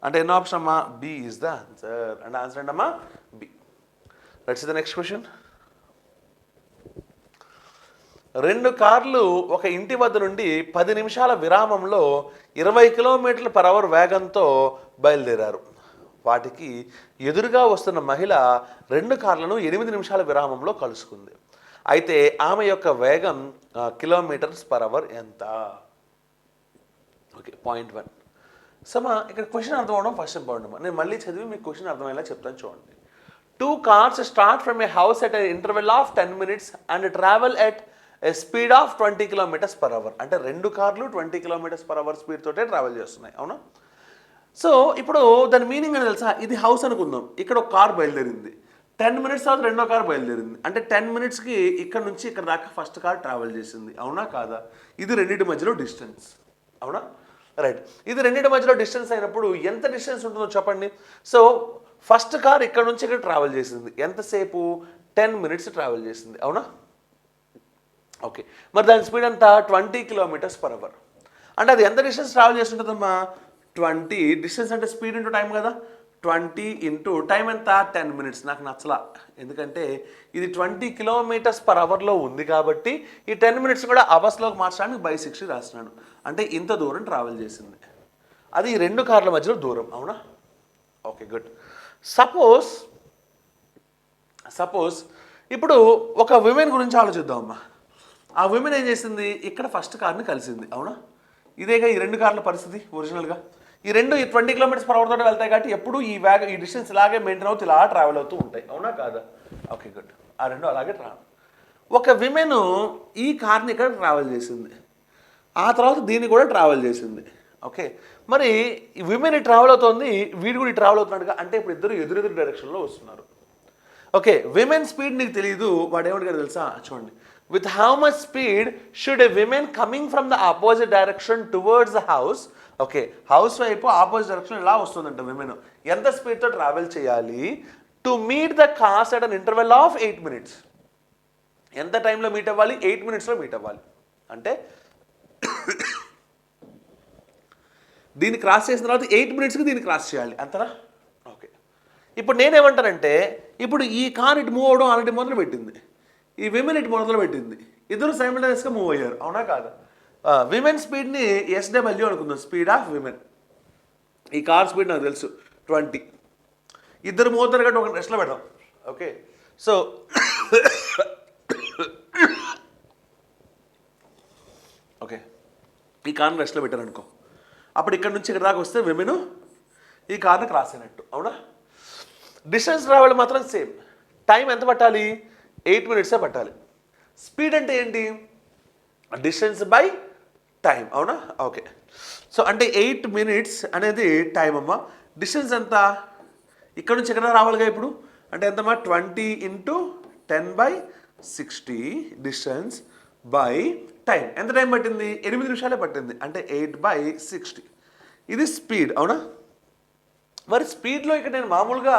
అంటే ఎన్నో ఆప్షన్ అమ్మా బి ఈజ్ ద ఆన్సర్. అంటే ఆన్సర్ ఏంటమ్మా B. Let's see the next question. 2 కార్లు ఒక ఇంటి వద్ద నుండి 10 నిమిషాల విరామంలో 20 km/h వేగంతో బయలుదేరారు. వాటికి ఎదురుగా వస్తున్న మహిళ 2 కార్లను 8 నిమిషాల విరామంలో కలుసుకుంది. అయితే ఆమె యొక్క వేగం km/h ఎంత? Okay, point 1. సమా ఇక్కడ క్వశ్చన్ అర్థం అవడం ఫస్ట్ ఇంపార్టెంట్ అమ్మా. నేను మళ్ళీ చదివి మీకు క్వశ్చన్ అర్థమయ్యేలా చెప్తాను చూడండి. 2 cars start from a house at an interval of 10 minutes and travel at a speed of 20 km/h. అంటే 2 కార్లు 20 km/h స్పీడ్ తోటే ట్రావెల్ చేస్తున్నాయి అవునా. సో ఇప్పుడు దాని మీనింగ్ అని తెలుసా, ఇది హౌస్ అనుకుందాం, ఇక్కడ ఒక కార్ బయలుదేరింది, 10 minutes తర్వాత రెండో కార్ బయలుదేరింది అంటే 10 minutesకి ఇక్కడ నుంచి ఇక్కడ దాకా ఫస్ట్ కార్ ట్రావెల్ చేసింది అవునా కాదా. ఇది రెండింటి మధ్యలో డిస్టెన్స్ అవునా. రైట్, ఇది రెండింటి మధ్యలో డిస్టెన్స్ అయినప్పుడు ఎంత డిస్టెన్స్ ఉంటుందో చెప్పండి. సో ఫస్ట్ కార్ ఇక్కడ నుంచి ఇక్కడ ట్రావెల్ చేసింది ఎంతసేపు 10 minutes ట్రావెల్ చేసింది అవునా. ఓకే, మరి దాని స్పీడ్ అంతా 20 km/h. అంటే అది ఎంత డిస్టెన్స్ ట్రావెల్ చేస్తుంటుందమ్మా 20. డిస్టెన్స్ అంటే స్పీడ్ ఇంటూ టైం కదా, 20 ఇంటూ టైం ఎంత 10 minutes. నాకు నచ్చలా, ఎందుకంటే ఇది 20 km/h ఉంది కాబట్టి ఈ 10 minutes కూడా అవర్స్లోకి మార్చడానికి బై 60 రాస్తున్నాను. అంటే ఇంత దూరం ట్రావెల్ చేసింది, అది ఈ 2 కార్ల మధ్యలో దూరం అవునా. Okay good. సపోజ్ ఇప్పుడు ఒక విమెన్ గురించి ఆలోచిద్దామమ్మా. ఆ విమెన్ ఏం చేసింది, ఇక్కడ ఫస్ట్ కార్ని కలిసింది అవునా. ఇదేగా ఈ 2 కార్ల పరిస్థితి ఒరిజినల్గా. ఈ 20 km/h తోటి వెళ్తాయి కాబట్టి ఎప్పుడు ఈ డిస్టెన్స్ ఇలాగే మెయింటైన్ అవుతూ ఇలా ట్రావెల్ అవుతూ ఉంటాయి అవునా కాదా. ఓకే గుడ్, ఆ 2 అలాగే ట్రావెల్. ఒక విమెన్ ఈ కార్ని ఇక్కడ ట్రావెల్ చేసింది, ఆ తర్వాత దీన్ని కూడా ట్రావెల్ చేసింది. ఓకే, మరి విమెన్ ట్రావెల్ అవుతుంది, వీడు కూడా ట్రావెల్ అవుతున్నాడుగా, అంటే ఇప్పుడు ఇద్దరు ఎదురెదురు డైరెక్షన్లో వస్తున్నారు. ఓకే, విమెన్ స్పీడ్ నీకు తెలియదు, వాడు ఏమంటారు తెలుసా చూడండి. With how much speed should a woman coming from the opposite direction towards the house, okay house వైపు ఆపోజిట్ డైరెక్షన్ ఇలా వస్తుందంట విమెన్, ఎంత స్పీడ్తో ట్రావెల్ చేయాలి to meet the cars at an interval of 8 minutes. ఎంత టైంలో మీట్ అవ్వాలి 8 minutesలో meet అవ్వాలి. అంటే దీన్ని క్రాస్ చేసిన తర్వాత 8 minutesకి దీన్ని క్రాస్ చేయాలి అంతనా. ఓకే, ఇప్పుడు నేనేమంటానంటే ఇప్పుడు ఈ కార్ ఇటు మూవ్ అవడం ఆల్రెడీ మొదలు పెట్టింది, ఈ విమెన్ ఇటు మొదలు పెట్టింది, ఇద్దరు సైమల్టేనియస్గా మూవ్ అయ్యారు అవునా కాదా. విమెన్ స్పీడ్ని SW అనుకుందాం, స్పీడ్ ఆఫ్ విమెన్. ఈ కార్ స్పీడ్ నాకు తెలుసు 20, ఇద్దరు మూవ్ కాబట్టి ఒక రెస్ట్లో పెడదాం. ఓకే, సో ఓకే ఈ కార్ని రెస్ట్లో పెట్టారు అనుకో, అప్పుడు ఇక్కడ నుంచి ఇక్కడ దాకా వస్తే విమెన్ ఈ కార్ని క్రాస్ అయినట్టు అవునా. డిస్టెన్స్ ట్రావెల్ మాత్రం సేమ్, టైం ఎంత పట్టాలి 8 minutes పట్టాలి. స్పీడ్ అంటే ఏంటి డిస్టెన్స్ బై టైం అవునా. ఓకే, సో అంటే 8 minutes అనేది టైం అమ్మా. డిస్టెన్స్ ఎంత ఇక్కడ నుంచి ఎక్కడ రావాలిగా ఇప్పుడు, అంటే ఎంతమ్మా 20 ఇంటూ 10/60 డిస్టెన్స్ బై టైం. ఎంత టైం పట్టింది 8 నిమిషాలే పట్టింది, అంటే 8/60. ఇది స్పీడ్ అవునా. మరి స్పీడ్లో ఇక్కడ నేను మామూలుగా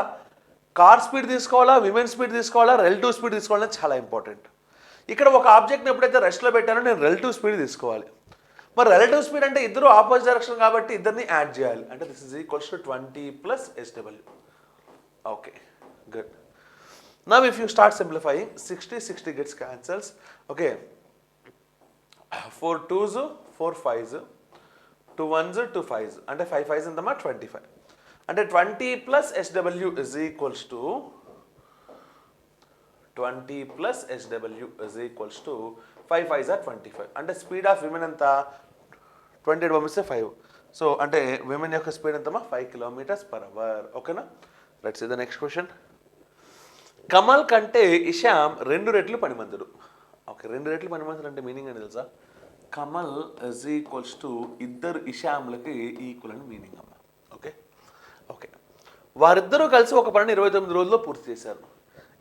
కార్ స్పీడ్ తీసుకోవాలా, విమెన్ స్పీడ్ తీసుకోవాలా, రిలేటివ్ స్పీడ్ తీసుకోవాలని చాలా ఇంపార్టెంట్. ఇక్కడ ఒక ఆబ్జెక్ట్ని ఎప్పుడైతే రెస్ట్లో పెట్టానో నేను రిలేటివ్ స్పీడ్ తీసుకోవాలి. మరి రిలేటివ్ స్పీడ్ అంటే ఇద్దరు ఆపోజిట్ డైరెక్షన్ కాబట్టి ఇద్దరిని యాడ్ చేయాలి, అంటే this is equals to 20 + SW. Okay good. Now if you start simplifying 60 gets cancels. Okay, 4 2s 4 5s, 2 1s 2 5s, అంటే 5 5s ఎంతమ్మా 25. అంటే 20 + SW is equals to 20 plus HW is equals to 5 5 are 25. అంటే speed of women ఎంత 20 పంపిస్తే 5. So అంటే women యొక్క speed ఎంతమా 5 km/h. ఓకేనా? Let's see the next question. Kamal కంటే ఇషామ్ 2 రెట్లు పనిమంతుడు. ఓకే, 2 రెట్లు పనిమంతుడు అంటే మీనింగ్ అని తెలుసా? కమల్ ఇస్ ఈక్వల్స్ టు ఇద్దరు ఇషామ్లకి ఈక్వల్ అని మీనింగ్ అమ్మ. ఓకే ఓకే, వారిద్దరూ కలిసి ఒక పనిని 29 రోజుల్లో పూర్తి చేశారు.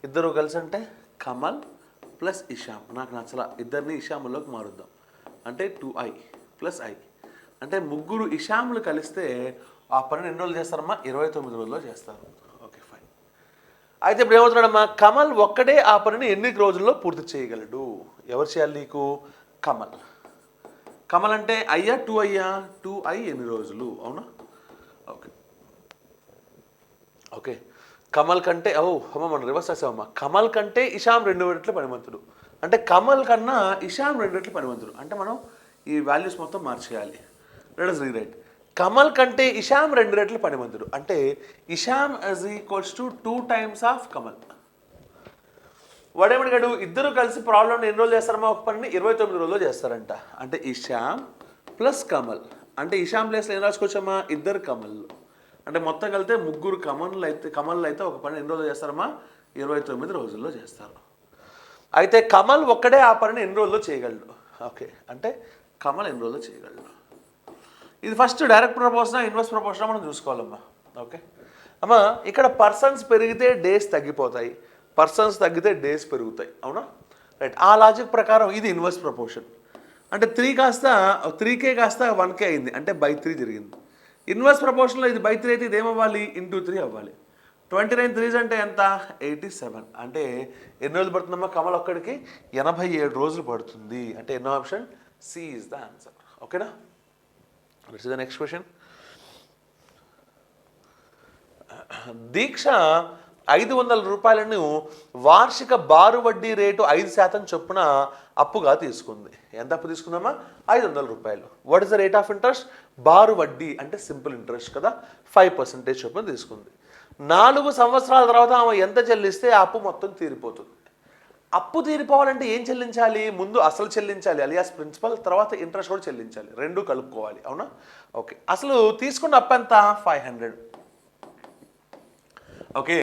ఇద్దరు కలిసి అంటే కమల్ ప్లస్ ఇషామ్. నాకు నచ్చలా, ఇద్దరిని ఇషాముల్లోకి మారుద్దాం. అంటే 2i ప్లస్ i అంటే ముగ్గురు ఇషాములు కలిస్తే ఆ పనిని ఎన్ని రోజులు చేస్తారమ్మా? 29 రోజుల్లో చేస్తారు. Okay fine. అయితే ఇప్పుడు ఏమవుతున్నాడమ్మా? కమల్ ఒక్కడే ఆ పనిని ఎన్ని రోజుల్లో పూర్తి చేయగలడు? ఎవరు చేయాలి నీకు? కమల్. కమల్ అంటే అయ్యా 2i ఎన్ని రోజులు? అవునా? ఓకే ఓకే, కమల్ కంటే మనం రివర్స్ చేసామమ్మా. కమల్ కంటే ఇషామ్ 2 రెట్లు పనిమంతుడు అంటే కమల్ కన్నా ఇషామ్ 2 రెట్లు పనిమంతుడు. అంటే మనం ఈ వాల్యూస్ మొత్తం మార్చేయాలి. Let us rewrite. కమల్ కంటే ఇషామ్ 2 రెట్లు పనిమంతుడు అంటే Isham is equals to 2 times of Kamal. వాడేమడిగాడు? ఇద్దరు కలిసి ప్రాబ్లం ఎన్ని రోజులు చేస్తారమ్మా? ఒక పనిని 29 రోజుల్లో చేస్తారంట. అంటే ఇషామ్ ప్లస్ కమల్ అంటే ఇషామ్ ప్లేస్లో ఏం రాసుకోవచ్చమ్మా? ఇద్దరు కమల్. అంటే మొత్తం కలిపితే ముగ్గురు కమల్ అయితే ఒక పని ఎన్ని రోజులు చేస్తారమ్మా? 29 రోజుల్లో చేస్తారు. అయితే కమల్ ఒక్కడే ఆ పనిని ఎన్ని రోజుల్లో చేయగలడు? ఓకే, అంటే కమల్ ఎన్ని రోజుల్లో చేయగలడు? ఇది ఫస్ట్ డైరెక్ట్ ప్రపోర్షనా ఇన్వర్స్ ప్రపోర్షనా మనం చూసుకోవాలమ్మా. ఓకే అమ్మా, ఇక్కడ పర్సన్స్ పెరిగితే డేస్ తగ్గిపోతాయి, పర్సన్స్ తగ్గితే డేస్ పెరుగుతాయి. అవునా? రైట్. ఆ లాజిక్ ప్రకారం ఇది ఇన్వర్స్ ప్రపోర్షన్. అంటే 3K కాస్త 1K అయింది అంటే బై 3 జరిగింది. ఇన్వర్స్ ప్రపోర్షన్లో ఇది బై 3 అయితే ఇది ఏమవ్వాలి? ఇంటూ 3 అవ్వాలి. 29 3s అంటే ఎంత? 87. అంటే ఎన్ని రోజులు పడుతుందమ్మా కమల్ ఒక్కడికి? 87 రోజులు పడుతుంది. అంటే ఎన్నో option? C is the answer. ఓకేనా? Let's see the next question. Deeksha 500 రూపాయలను వార్షిక బారు వడ్డీ రేటు 5% చొప్పున అప్పుగా తీసుకుంది. ఎంత అప్పు తీసుకుందామా? 500 రూపాయలు. What is the rate of interest? బారు వడ్డీ అంటే సింపుల్ ఇంట్రెస్ట్ కదా, 5% చొప్పున తీసుకుంది. 4 సంవత్సరాల తర్వాత ఆమె ఎంత చెల్లిస్తే ఆ అప్పు మొత్తం తీరిపోతుంది. అప్పు తీరిపోవాలంటే ఏం చెల్లించాలి? ముందు అసలు చెల్లించాలి అలియాస్ ప్రిన్సిపల్, తర్వాత ఇంట్రెస్ట్ కూడా చెల్లించాలి, రెండు కలుపుకోవాలి. అవునా? ఓకే, అసలు తీసుకున్న అప్పు ఎంత? 500. ఓకే,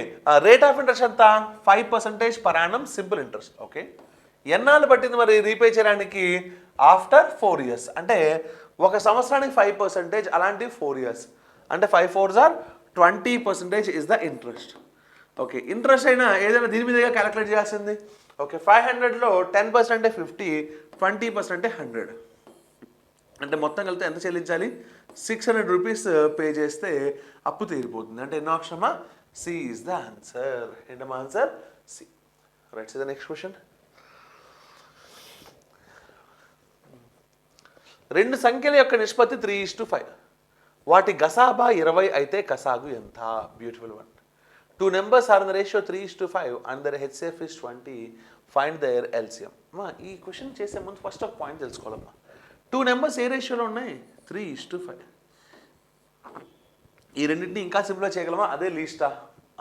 రేట్ ఆఫ్ ఇంట్రెస్ట్ ఎంత? 5% per annum simple interest. Okay, ఎన్నాళ్ళు పట్టింది మరి రీపే చేయడానికి? After 4 years. అంటే ఒక సంవత్సరానికి 5%, అలాంటి 4 years. అంటే 5 4s are 20% is the interest. Okay, interest అయినా ఏదైనా దీని మీదుగా క్యాలిక్యులేట్ చేయాల్సింది. ఓకే, 500లో 10% అంటే 50, 20% అంటే 100. అంటే మొత్తం కలిపితే ఎంత చెల్లించాలి? 600 రూపీస్ పే చేస్తే అప్పు తీరిపోతుంది. అంటే ఎన్నో ఆప్షన్ అమ్మా? C is the answer. ఏంటమ్మా answer? C. Right, the next question. 2 సంఖ్యల యొక్క నిష్పత్తి 3:5. వాటి గసాబా 20 అయితే కసాగు ఎంత? Beautiful one. 2 numbers are in the ratio 3:5 and their HCF is 20. Find their LCM. అమ్మా ఈ క్వశ్చన్ చేసే ముందు ఫస్ట్ ఒక పాయింట్ తెలుసుకోవాలమ్మా. 2 numbers ఏ రేషియోలో ఉన్నాయి? 3:5. ఈ రెండింటిని ఇంకా సింప్లిఫై చేయగలమా? అదే లీస్టా?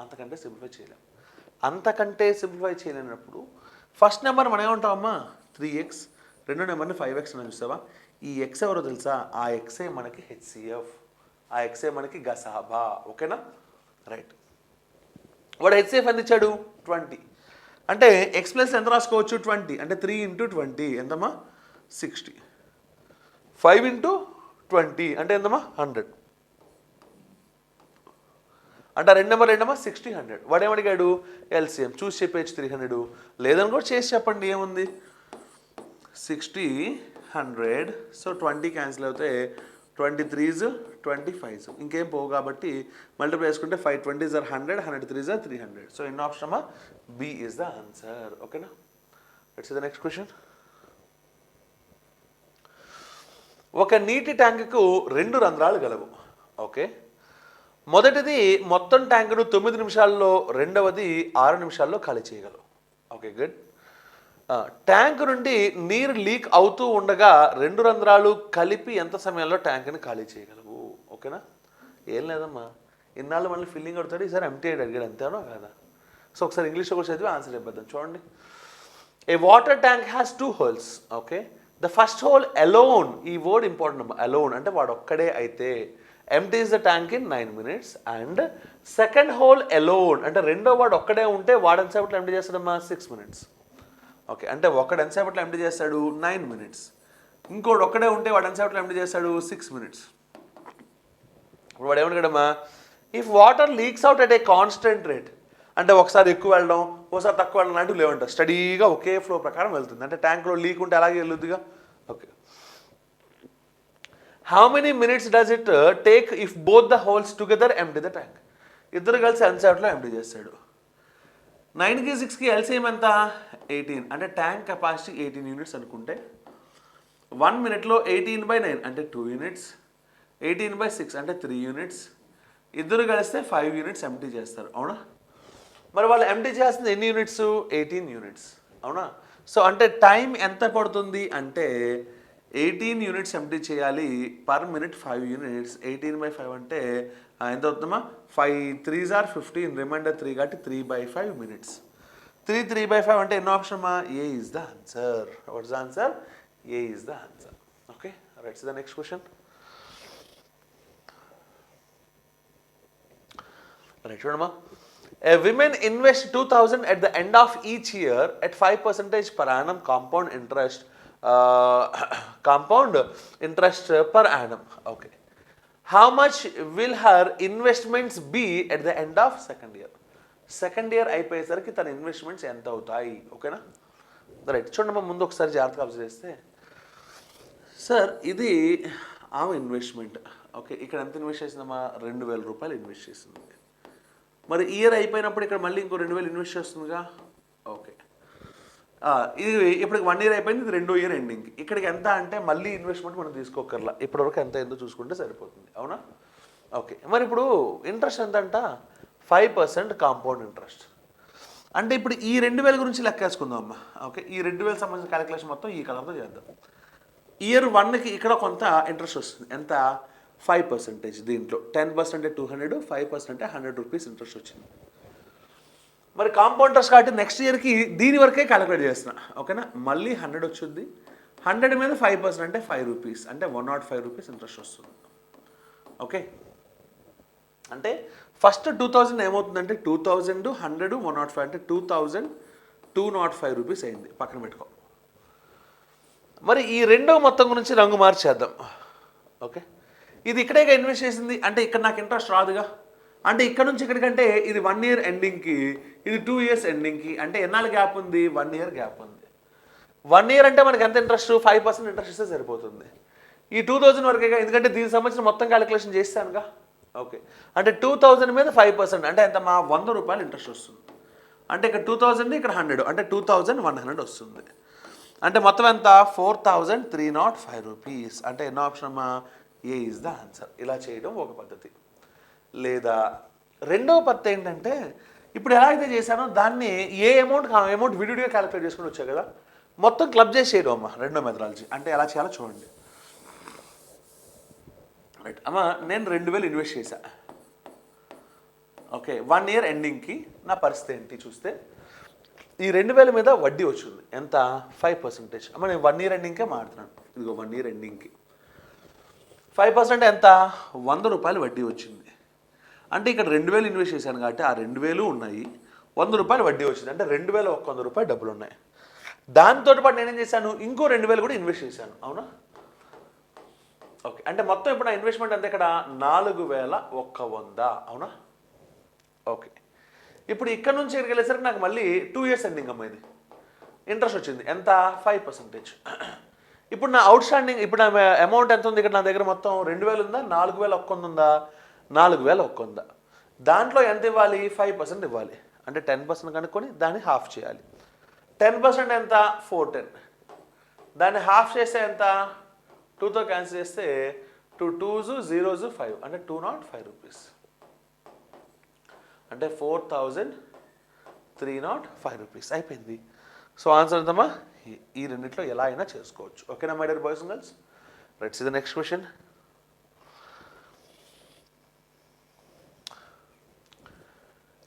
అంతకంటే సింప్లిఫై చేయలేం. అంతకంటే సింప్లిఫై చేయలేనప్పుడు ఫస్ట్ నెంబర్ మనం ఏమంటామమ్మా? 3x. రెండో నెంబర్ని 5x అని చూసావా? ఈ ఎక్స్ ఎవరో తెలుసా? ఆ ఎక్సే మనకి హెచ్సిఎఫ్, ఆ ఎక్సే మనకి గసాబా. ఓకేనా? రైట్. వాడు హెచ్సిఎఫ్ ఎంత ఇచ్చాడు? 20. అంటే ఎక్స్ ప్లస్ ఎంత రాసుకోవచ్చు? 20. అంటే 3 × 20 ఎంతమ్మా? 60. 5 × 20 అంటే ఎంతమ్మా? 100. అంటే రెండు నెంబర్ 60 100. వాడు ఏమడిగాడు? ఎల్సిఎం. చూసి చెప్పేచ్చు 300, లేదని కూడా చేసి చెప్పండి, ఏముంది? 60 100. సో 20 క్యాన్సిల్ అవుతే 23s 25s ఇంకేం పోవు కాబట్టి మల్టిప్లై చేసుకుంటే 5 20s are 100, 100 3s are 300. So ఎన్నో ఆప్షన్ అమ్మా? B is the answer. ఓకేనా? Let's see the next question. ఒక నీటి ట్యాంకుకు 2 రంధ్రాలు గలవు. ఓకే, మొదటిది మొత్తం ట్యాంకును 9 నిమిషాల్లో, రెండవది 6 నిమిషాల్లో ఖాళీ చేయగలవు. Okay, good. ట్యాంక్ నుండి నీరు లీక్ అవుతూ ఉండగా 2 రంధ్రాలు కలిపి ఎంత సమయంలో ట్యాంక్ని ఖాళీ చేయగలవు? ఓకేనా? ఏం లేదమ్మా, ఇన్నాళ్ళు మళ్ళీ ఫిల్లింగ్ అడుగుతాడు, ఈసారి ఎంటీ అడిగాడు, అంతేనో కాదా? సో ఒకసారి ఇంగ్లీష్లో కూడా చదివి ఆన్సర్ చెప్పేద్దాం. చూడండి, a water tank has 2 holes. Okay, the first hole alone, ఈ వర్డ్ ఇంపార్టెంట్ అమ్మా, అలోన్ అంటే వాడు ఒక్కడే అయితే empties the tank in 9 minutes. And second hole alone అంటే రెండో వాడు ఒక్కడే ఉంటే వాడు ఎంతసేపట్లో ఎంప్టీ చేస్తాడమ్మా 6 minutes. ఓకే, అంటే ఒకడు ఎంతసేపట్లో ఎంప్టీ చేస్తాడు 9 minutes. ఇంకోటి ఒక్కడే ఉంటే వాడు ఎంతసేపట్లో ఎంప్టీ చేస్తాడు 6 minutes. ఇప్పుడు వాడు ఏమంటాడమ్మా, if water leaks out at a constant rate, అంటే ఒకసారి ఎక్కువ వెళ్ళడం ఒకసారి తక్కువ వెళ్ళడం లాంటివి లేవంట, స్టడీగా ఒకే ఫ్లో ప్రకారం వెళ్తుంది. అంటే ట్యాంక్లో లీక్ ఉంటే అలాగే వెళ్ళొద్దుగా. Okay, how many minutes does it take if both the holes together empty the tank? ఇద్దరు కలిసి ఎంతసేపట్లో ఎంప్టీ చేస్తాడు? 9కి 6కి ఎల్సిఎం ఎంత 18, అంటే ట్యాంక్ కెపాసిటీ 18 units అనుకుంటే 1 minute 18/9 అంటే 2 units, 18/6 అంటే 3 units, ఇద్దరు కలిస్తే 5 units ఎంప్టీ చేస్తారు. అవునా? మరి వాళ్ళు ఎంప్టీ చేస్తుంది ఎన్ని యూనిట్స్? 18 units. అవునా? సో అంటే టైం ఎంత పడుతుంది అంటే 18 units ఎంప్టీ చేయాలి, పర్ మినిట్ 5 units. 18/5 అంటే ఎంత అవుతుందమ్మా? 5 3s are 15, రిమైండర్ 3 కాబట్టి 3/5 minutes. 3/5 అంటే ఎన్నో ఆప్షన్ అమ్మా? A is the answer. What is the answer? A is the answer. Okay, right. The next question. Right, చూడమ్మా. A women invest 2,000 at the end of each year at 5% per annum compound interest per annum. Okay. How much will her investments be at the end of second year? Second year అయిపోయేసరికి తన investments ఎంత అవుతాయి? ఓకేనా? Right, చూడండి ముందు ఒకసారి జాగ్రత్తగా observe చేస్తే, సార్ ఇది ఆమె ఇన్వెస్ట్మెంట్. ఓకే, ఇక్కడ ఎంత ఇన్వెస్ట్ చేసిందమ్మా? 2,000 రూపాయలు ఇన్వెస్ట్ చేసింది. మరి ఇయర్ అయిపోయినప్పుడు ఇక్కడ మళ్ళీ ఇంకో 2,000 ఇన్వెస్ట్ చేస్తుందిగా. ఓకే, ఇది ఇప్పటికి 1 year అయిపోయింది, ఇది 2వ year ఎండింగ్. ఇక్కడికి ఎంత అంటే మళ్ళీ ఇన్వెస్ట్మెంట్ మనం తీసుకోకర్లా, ఇప్పటివరకు ఎంత ఎంతో చూసుకుంటే సరిపోతుంది. అవునా? ఓకే, మరి ఇప్పుడు ఇంట్రెస్ట్ ఎంత అంట? 5% కాంపౌండ్ ఇంట్రెస్ట్. అంటే ఇప్పుడు ఈ 2,000 గురించి లెక్కేసుకుందాం అమ్మా. ఓకే, ఈ 2,000 సంబంధించిన క్యాలిక్యులేషన్ మొత్తం ఈ కలర్తో చేద్దాం. ఇయర్ 1కి ఇక్కడ కొంత ఇంట్రెస్ట్ వస్తుంది. ఎంత? 5%. దీంట్లో 10% అంటే 200, 5% అంటే 100 రూపీస్ ఇంట్రెస్ట్ వచ్చింది. మరి కాంపౌండ్ ఇంట్రెస్ట్ కాబట్టి నెక్స్ట్ ఇయర్కి దీని వరకే క్యాలిక్యులేట్ చేస్తున్నా. ఓకేనా? మళ్ళీ 100 వచ్చింది. 100 మీద 5% అంటే 5 రూపీస్, అంటే 105 రూపీస్ ఇంట్రెస్ట్ వస్తుంది. ఓకే, అంటే ఫస్ట్ 2,000 ఏమవుతుందంటే 2,000, 100, 105 అంటే 2,205 రూపీస్ అయింది. పక్కన పెట్టుకో. మరి ఈ రెండో మొత్తం గురించి రంగు మార్చేద్దాం. ఓకే, ఇది ఇక్కడే ఇన్వెస్ట్ చేసింది అంటే ఇక్కడ నాకు ఇంట్రెస్ట్ రాదుగా. అంటే ఇక్కడ నుంచి ఇక్కడికంటే ఇది 1 year ఎండింగ్కి, ఇది 2 years ఎండింగ్కి, అంటే ఎన్నాళ్ళు గ్యాప్ ఉంది? 1 year గ్యాప్ ఉంది. 1 year అంటే మనకి ఎంత ఇంట్రెస్ట్? 5% ఇంట్రెస్ట్ ఇస్తే సరిపోతుంది. ఈ 2,000 వరకేగా, ఎందుకంటే దీనికి సంబంధించిన మొత్తం క్యాలిక్యులేషన్ చేస్తానుగా. ఓకే, అంటే 2,000 మీద 5% అంటే ఎంత మా 100 రూపాయలు ఇంట్రెస్ట్ వస్తుంది. అంటే ఇక్కడ 2,000 ఇక్కడ 100 అంటే 2,100 వస్తుంది. అంటే మొత్తం ఎంత? 4,305 రూపీస్. అంటే ఎన్నో ఆప్షన్ అమ్మా? A is the answer. ఇలా చేయడం ఒక పద్ధతి. లేదా రెండవ పద్ధతి ఏంటంటే, ఇప్పుడు ఎలా అయితే చేశానో దాన్ని ఏ అమౌంట్ విడివిడిగా క్యాలిక్యులేట్ చేసుకుని వచ్చాయి కదా, మొత్తం క్లబ్ చేసి చేయడం అమ్మా రెండో మెథడాలజీ. అంటే ఎలా చేయాలో చూడండి. రైట్ అమ్మా, నేను 2,000 ఇన్వెస్ట్ చేశా. ఓకే, 1 year ఎండింగ్కి నా పరిస్థితి ఏంటి చూస్తే, ఈ 2,000 మీద వడ్డీ వచ్చింది. ఎంత? 5%. అమ్మ నేను 1 year ఎండింగ్కే మాడుతున్నాను. ఇదిగో 1 year ఎండింగ్కి 5% ఎంత? 100 రూపాయలు వడ్డీ వచ్చింది. అంటే ఇక్కడ 2,000 ఇన్వెస్ట్ చేశాను కాబట్టి ఆ 2,000 ఉన్నాయి, 100 రూపాయలు వడ్డీ వచ్చింది. అంటే 2,100 రూపాయలు డబ్బులు ఉన్నాయి. దాంతో పాటు నేనేం చేశాను? ఇంకో 2,000 కూడా ఇన్వెస్ట్ చేశాను. అవునా? ఓకే, అంటే మొత్తం ఇప్పుడు నా ఇన్వెస్ట్మెంట్ అంతా ఇక్కడ 4,100. అవునా? ఓకే, ఇప్పుడు ఇక్కడ నుంచి ఇక్కడికి వెళ్ళేసరికి నాకు మళ్ళీ 2 years ఎండింగ్ అమ్మ ఇది ఇంట్రెస్ట్ వచ్చింది. ఎంత? 5%. ఇప్పుడు నా అవుట్ స్టాండింగ్, ఇప్పుడు నా అమౌంట్ ఎంత ఉంది ఇక్కడ నా దగ్గర? మొత్తం 2,000 ఉందా? 4,100 ఉందా? 4,100. దాంట్లో ఎంత ఇవ్వాలి? 5% ఇవ్వాలి. అంటే 10% కనుక్కొని దాన్ని హాఫ్ చేయాలి. 10% ఎంత? 410. దాన్ని హాఫ్ చేస్తే ఎంత? 2తో క్యాన్సిల్ చేస్తే 2 2s 0s 5 అంటే 205 రూపీస్. అంటే 4,305 రూపీస్ అయిపోయింది. సో ఆన్సర్ ఎంతమ్మా? ఈ రెండిట్లో ఎలా అయినా చేసుకోవచ్చు. ఓకేనా my dear boys and girls? Right, see the next question.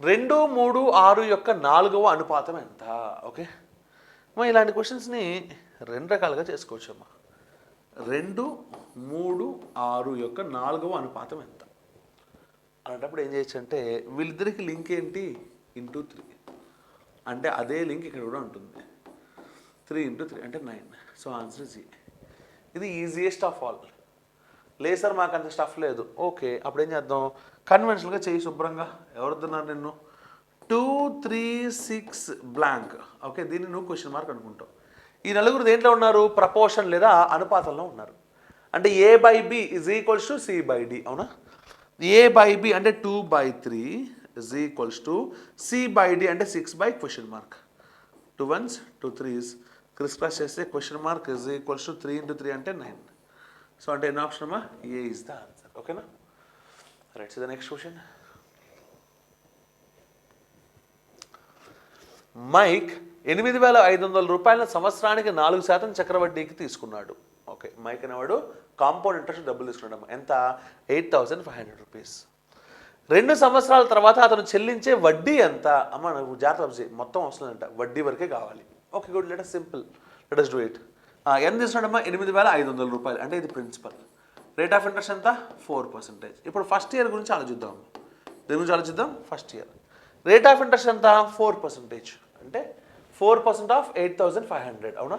2, 3, 6 యొక్క 4వ అనుపాతం ఎంత? ఓకే, అమ్మా ఇలాంటి క్వశ్చన్స్ని 2 రకాలుగా చేసుకోవచ్చు అమ్మా. 2, 3, 6 యొక్క 4వ అనుపాతం ఎంత అలాంటప్పుడు ఏం చేయొచ్చు అంటే వీళ్ళిద్దరికి లింక్ ఏంటి? ఇంటూ 3. అంటే అదే లింక్ ఇక్కడ కూడా ఉంటుంది. 3 × 3 అంటే 9. So answer is a. ఇది ఈజియెస్ట్ ఆఫ్ ఆల్. లేదు సార్ మాకు అంత స్టఫ్ లేదు. ఓకే, అప్పుడు ఏం చేద్దాం? కన్వెన్షనల్గా చేయి శుభ్రంగా. ఎవరు వద్దన్నారు నిన్ను? 2, 3, 6 బ్లాంక్. ఓకే, దీన్ని నువ్వు క్వశ్చన్ మార్క్ అనుకుంటావు. ఈ నలుగురు దేంట్లో ఉన్నారు? ప్రపోర్షన్ లేదా అనుపాతంలో ఉన్నారు. అంటే A/B = C/D. అవునా? A/B అంటే 2/3 = C/D అంటే 6/? 2 1s 2 3s క్రిస్ క్రాస్ చేస్తే క్వశ్చన్ మార్క్ = 3 × 3 అంటే 9. సో అంటే ఎన్ని ఆప్షన్ అమ్మా? A is the answer. ఓకేనా? Right, so the next question. Mike 8,500 రూపాయల సంవత్సరానికి 4% చక్రవడ్డీకి తీసుకున్నాడు. ఓకే, మైక్ అనేవాడు కాంపౌండ్ ఇంట్రెస్ట్ డబ్బులు తీసుకున్నాడు. ఎంత? 8,500 రూపీస్. 2 సంవత్సరాల తర్వాత అతను చెల్లించే వడ్డీ ఎంత? అమ్మ నాకు జాగ్రత్త, మొత్తం వస్తుందంట, వడ్డీ వరకే కావాలి. Okay good, let us simple, let us do it. ఎంత తీసుకున్నాడమ్మా? 8,500 రూపాయలు. అంటే ఇది ప్రిన్సిపల్. రేట్ ఆఫ్ ఇంట్రెస్ట్ ఎంత? 4%. ఇప్పుడు ఫస్ట్ ఇయర్ గురించి ఆలోచిద్దాం. దీని గురించి ఆలోచిద్దాం. First year rate of interest ఎంత? 4%. అంటే 4% ఆఫ్ 8,500. అవునా?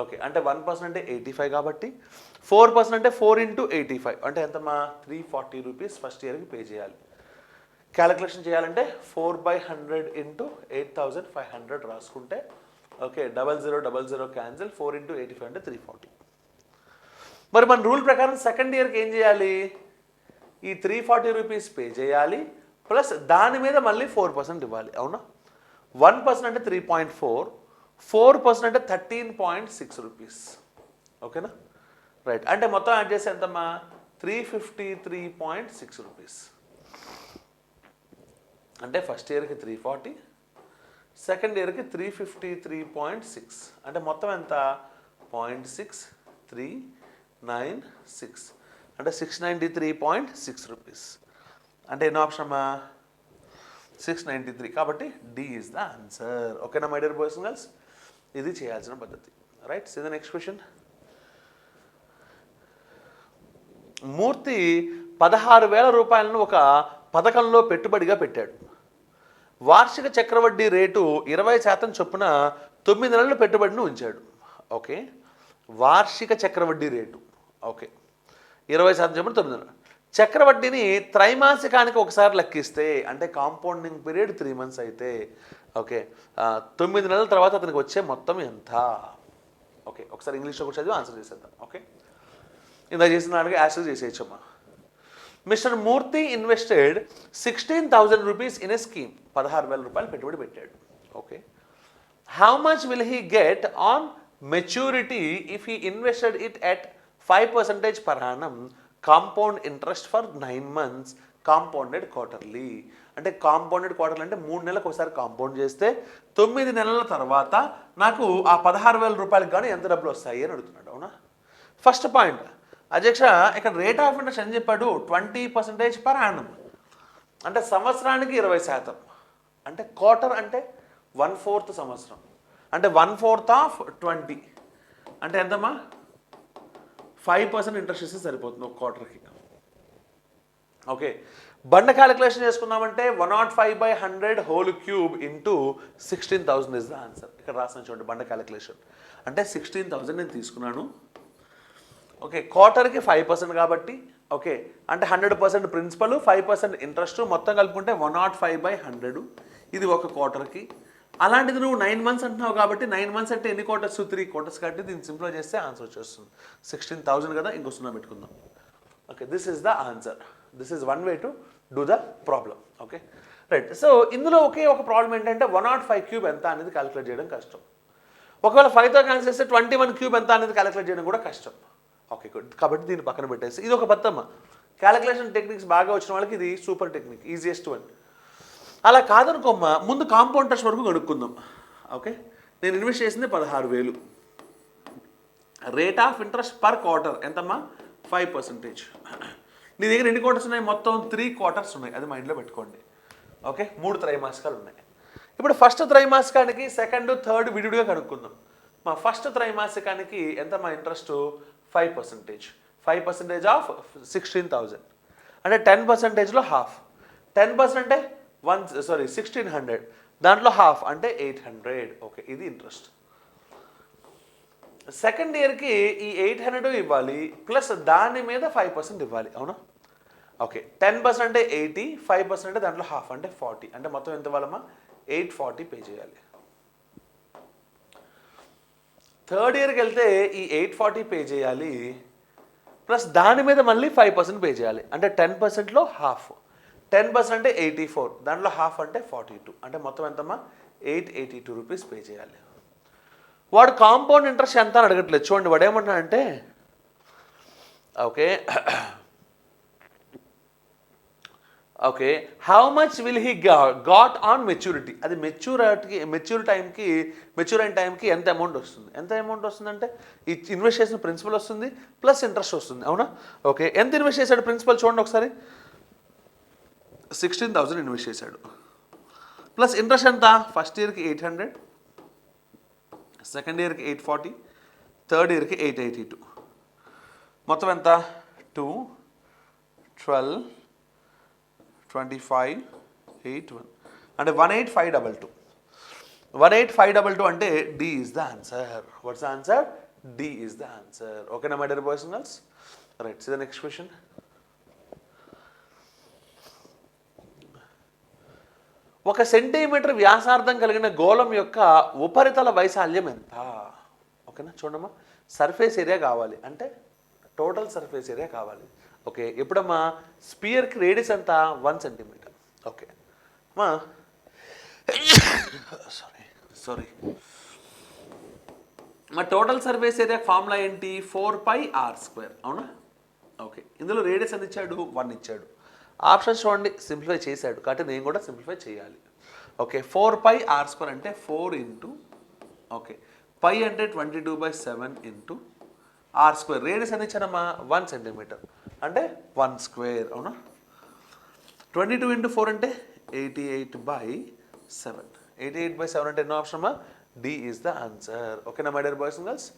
ఓకే, అంటే 1% అంటే 85 కాబట్టి 4% అంటే 4 × 85 అంటే ఎంతమ్మా? 340 రూపీస్ ఫస్ట్ ఇయర్కి పే చేయాలి. క్యాలిక్యులేషన్ చేయాలంటే 4/100 × 8,500 రాసుకుంటే ఓకే, 0000 క్యాన్సిల్, 4 × 85 అంటే 340. మరి మన రూల్ ప్రకారం సెకండ్ ఇయర్కి ఏం చేయాలి? ఈ 340 రూపీస్ పే చేయాలి, ప్లస్ దాని మీద మళ్ళీ 4% ఇవ్వాలి. అవునా? 1% అంటే 3.4, 4% అంటే 13.6 రూపీస్. ఓకేనా? రైట్, అంటే మొత్తం యాడ్ చేస్తే ఎంతమ్మా? 353.6 రూపీస్. అంటే ఫస్ట్ ఇయర్కి 340, సెకండ్ ఇయర్కి 353.6. అంటే మొత్తం ఎంత? 0.6396 అంటే 693.6 రూపీస్. అంటే ఎన్నో ఆప్షన్ అమ్మా? 693. కాబట్టి డి ఈజ్ ద ఆన్సర్. ఓకేనా my dear boys and girls? ఇది చేయాల్సిన పద్ధతి. Right, see the next question. Murthy 16,000 రూపాయలను ఒక పథకంలో పెట్టుబడిగా పెట్టాడు. వార్షిక చక్రవడ్డీ రేటు 20% చొప్పున 9 నెలల పెట్టుబడిని ఉంచాడు. ఓకే, వార్షిక చక్రవడ్డీ రేటు ఓకే 20% చొప్పున 9 నెలలు. చక్రవడ్డీని త్రైమాసికానికి ఒకసారి లెక్కిస్తే అంటే కాంపౌండింగ్ పీరియడ్ 3 months అయితే ఓకే 9 నెలల తర్వాత అతనికి వచ్చే మొత్తం ఎంత? ఓకే, ఒకసారి ఇంగ్లీష్లో కూడా చదివి ఆన్సర్ చేసేద్దాం. ఓకే, ఇందా చేసిన దానికి యాన్సర్ చేసేయచ్చమ్మా. Mister Murthy invested 16,000 rupees in a scheme. 16,000 రూపాయలు పెట్టుబడి పెట్టాడు. Okay, how much will he get on maturity if he invested it at 5% per annum compound interest for 9 months compounded quarterly. అంటే కాంపౌండెడ్ క్వార్టర్లీ అంటే 3 నెలలకు ఒకసారి కాంపౌండ్ చేస్తే 9 నెలల తర్వాత నాకు ఆ 16,000 రూపాయలకు కానీ ఎంత డబ్బులు వస్తాయి అని అడుగుతున్నాడు. అవునా? ఫస్ట్ పాయింట్ అధ్యక్ష, ఇక్కడ రేట్ ఆఫ్ ఇంట్రెస్ట్ అని చెప్పాడు 20% per annum. అంటే సంవత్సరానికి 20%. అంటే క్వార్టర్ అంటే 1/4 సంవత్సరం. అంటే 1/4 ఆఫ్ 20 అంటే ఎంతమ్మా? 5% ఇంట్రెస్ట్ ఇస్తే సరిపోతుంది ఒక క్వార్టర్కి. ఓకే, బండ క్యాలిక్యులేషన్ చేసుకున్నామంటే 105/100 whole cube into 16,000 is the answer. ఇక్కడ రాసిన చూడండి బండ క్యాలిక్యులేషన్. అంటే 16,000 నేను తీసుకున్నాను. ఓకే, క్వార్టర్కి 5% కాబట్టి ఓకే అంటే 100% ప్రిన్సిపల్, 5% ఇంట్రెస్ట్, మొత్తం కలుపుకుంటే 105/100. ఇది ఒక క్వార్టర్కి. అలాంటిది నువ్వు 9 months అంటున్నావు కాబట్టి 9 months అంటే ఎన్ని క్వార్టర్స్? 3 quarters కాబట్టి దీన్ని సింప్లిఫై చేస్తే ఆన్సర్ వచ్చేస్తుంది. 16,000 కదా, ఇంకో 0 పెట్టుకుందాం. Okay, this is the answer. This is one way to do the problem. Okay right. So ఇందులో ఒకే ఒక ప్రాబ్లం ఏంటంటే 105 క్యూబ్ ఎంత అనేది క్యాలిక్యులేట్ చేయడం కష్టం. ఒకవేళ 5తో క్యాన్సిల్ చేస్తే 21 క్యూబ్ ఎంత అనేది క్యాలిక్యులేట్ చేయడం కూడా కష్టం. Okay good. కాబట్టి దీన్ని పక్కన పెట్టేసి ఇది ఒక పద్ధమ్మ. క్యాలిక్యులేషన్ టెక్నిక్స్ బాగా వచ్చిన వాళ్ళకి ఇది సూపర్ టెక్నిక్, ఈజియెస్ట్ వన్. అలా కాదనుకోమ్మ, ముందు కాంపౌండ్ ఇంట్రెస్ట్ వరకు కనుక్కుందాం. ఓకే, నేను ఇన్వెస్ట్ చేసింది 16,000. Rate of interest per quarter ఎంతమ్మా? 5%. నీ దగ్గర ఎన్ని క్వార్టర్స్ ఉన్నాయి? మొత్తం 3 quarters ఉన్నాయి. అది మైండ్లో పెట్టుకోండి. ఓకే 3 త్రైమాసికాలు ఉన్నాయి. ఇప్పుడు ఫస్ట్ త్రైమాసికానికి సెకండ్ థర్డ్ విడివిడిగా కనుక్కుందాం. మా ఫస్ట్ త్రైమాసికానికి ఎంత మా ఇంట్రెస్ట్ 5%. 5% ఆఫ్ 16,000 అంటే 10%లో హాఫ్. 10% అంటే 1600, దాంట్లో హాఫ్ అంటే 800. ఓకే ఇది ఇంట్రెస్ట్. సెకండ్ ఇయర్కి ఈ 800 ఇవ్వాలి ప్లస్ దాని మీద 5% ఇవ్వాలి, అవునా? ఓకే 10% అంటే 80, 5% అంటే దాంట్లో హాఫ్ అంటే 40, అంటే మొత్తం ఎంత ఇవ్వాలమ్మా 840 పే చేయాలి. థర్డ్ ఇయర్కి వెళ్తే ఈ 840 పే చేయాలి ప్లస్ దాని మీద మళ్ళీ 5% పే చేయాలి, అంటే 10%లో హాఫ్. 10% అంటే 84, దాంట్లో హాఫ్ అంటే 42, అంటే మొత్తం ఎంతమ్మా 882 రూపీస్ పే చేయాలి. వాడు కాంపౌండ్ ఇంట్రెస్ట్ ఎంత అని అడగట్లేదు. చూడండి వాడు ఏమంటున్నాడంటే okay okay how much will he got on maturity. అది మెచ్యూర్ అయిన టైంకి ఎంత అమౌంట్ వస్తుంది. ఎంత అమౌంట్ వస్తుందంటే ఈ ఇన్వెస్ట్ చేసిన ప్రిన్సిపల్ వస్తుంది ప్లస్ ఇంట్రెస్ట్ వస్తుంది, అవునా? ఓకే ఎంత ఇన్వెస్ట్ చేశాడు ప్రిన్సిపల్ చూడండి ఒకసారి. 16,000 ఇన్వెస్ట్ చేశాడు ప్లస్ ఇంట్రెస్ట్ ఎంత? ఫస్ట్ ఇయర్కి 800, సెకండ్ ఇయర్కి 840, థర్డ్ ఇయర్కి 882, మొత్తం ఎంత 2, 12, 25, 81 అంటే 18522. 18522 అంటే D is the answer. What's the answer? D is the answer. ఓకేనా my dear boys and girls? Right, see the next question. ఒక సెంటీమీటర్ వ్యాసార్థం కలిగిన గోళం యొక్క ఉపరితల వైశాల్యం ఎంత? ఓకేనా చూడమ్మా, సర్ఫేస్ ఏరియా కావాలి అంటే టోటల్ సర్ఫేస్ ఏరియా కావాలి. ఓకే ఎప్పుడమ్మా స్పియర్కి రేడియస్ ఎంత? 1 సెంటీమీటర్. ఓకే మా సారీ మా టోటల్ సర్ఫేస్ ఏరియా ఫార్ములా ఏంటి? 4πr², అవునా? ఓకే ఇందులో రేడియస్ ఎంత ఇచ్చాడు? 1 ఇచ్చాడు. ఆప్షన్స్ చూడండి, సింప్లిఫై చేశాడు కాబట్టి నేను కూడా సింప్లిఫై చేయాలి. ఓకే 4πr² అంటే 4 ఇంటూ ఓకే పై అంటే 22/7 ఇంటూ r². రేడియస్ ఎంత ఇచ్చానమ్మా 1 సెంటీమీటర్ అంటే 1², అవునా? 22 ఇంటూ 4 అంటే 88/7. 88/7 అంటే ఎన్నో ఆప్షన్ అమ్మా? D is the answer. ఓకేనా my dear boys and girls?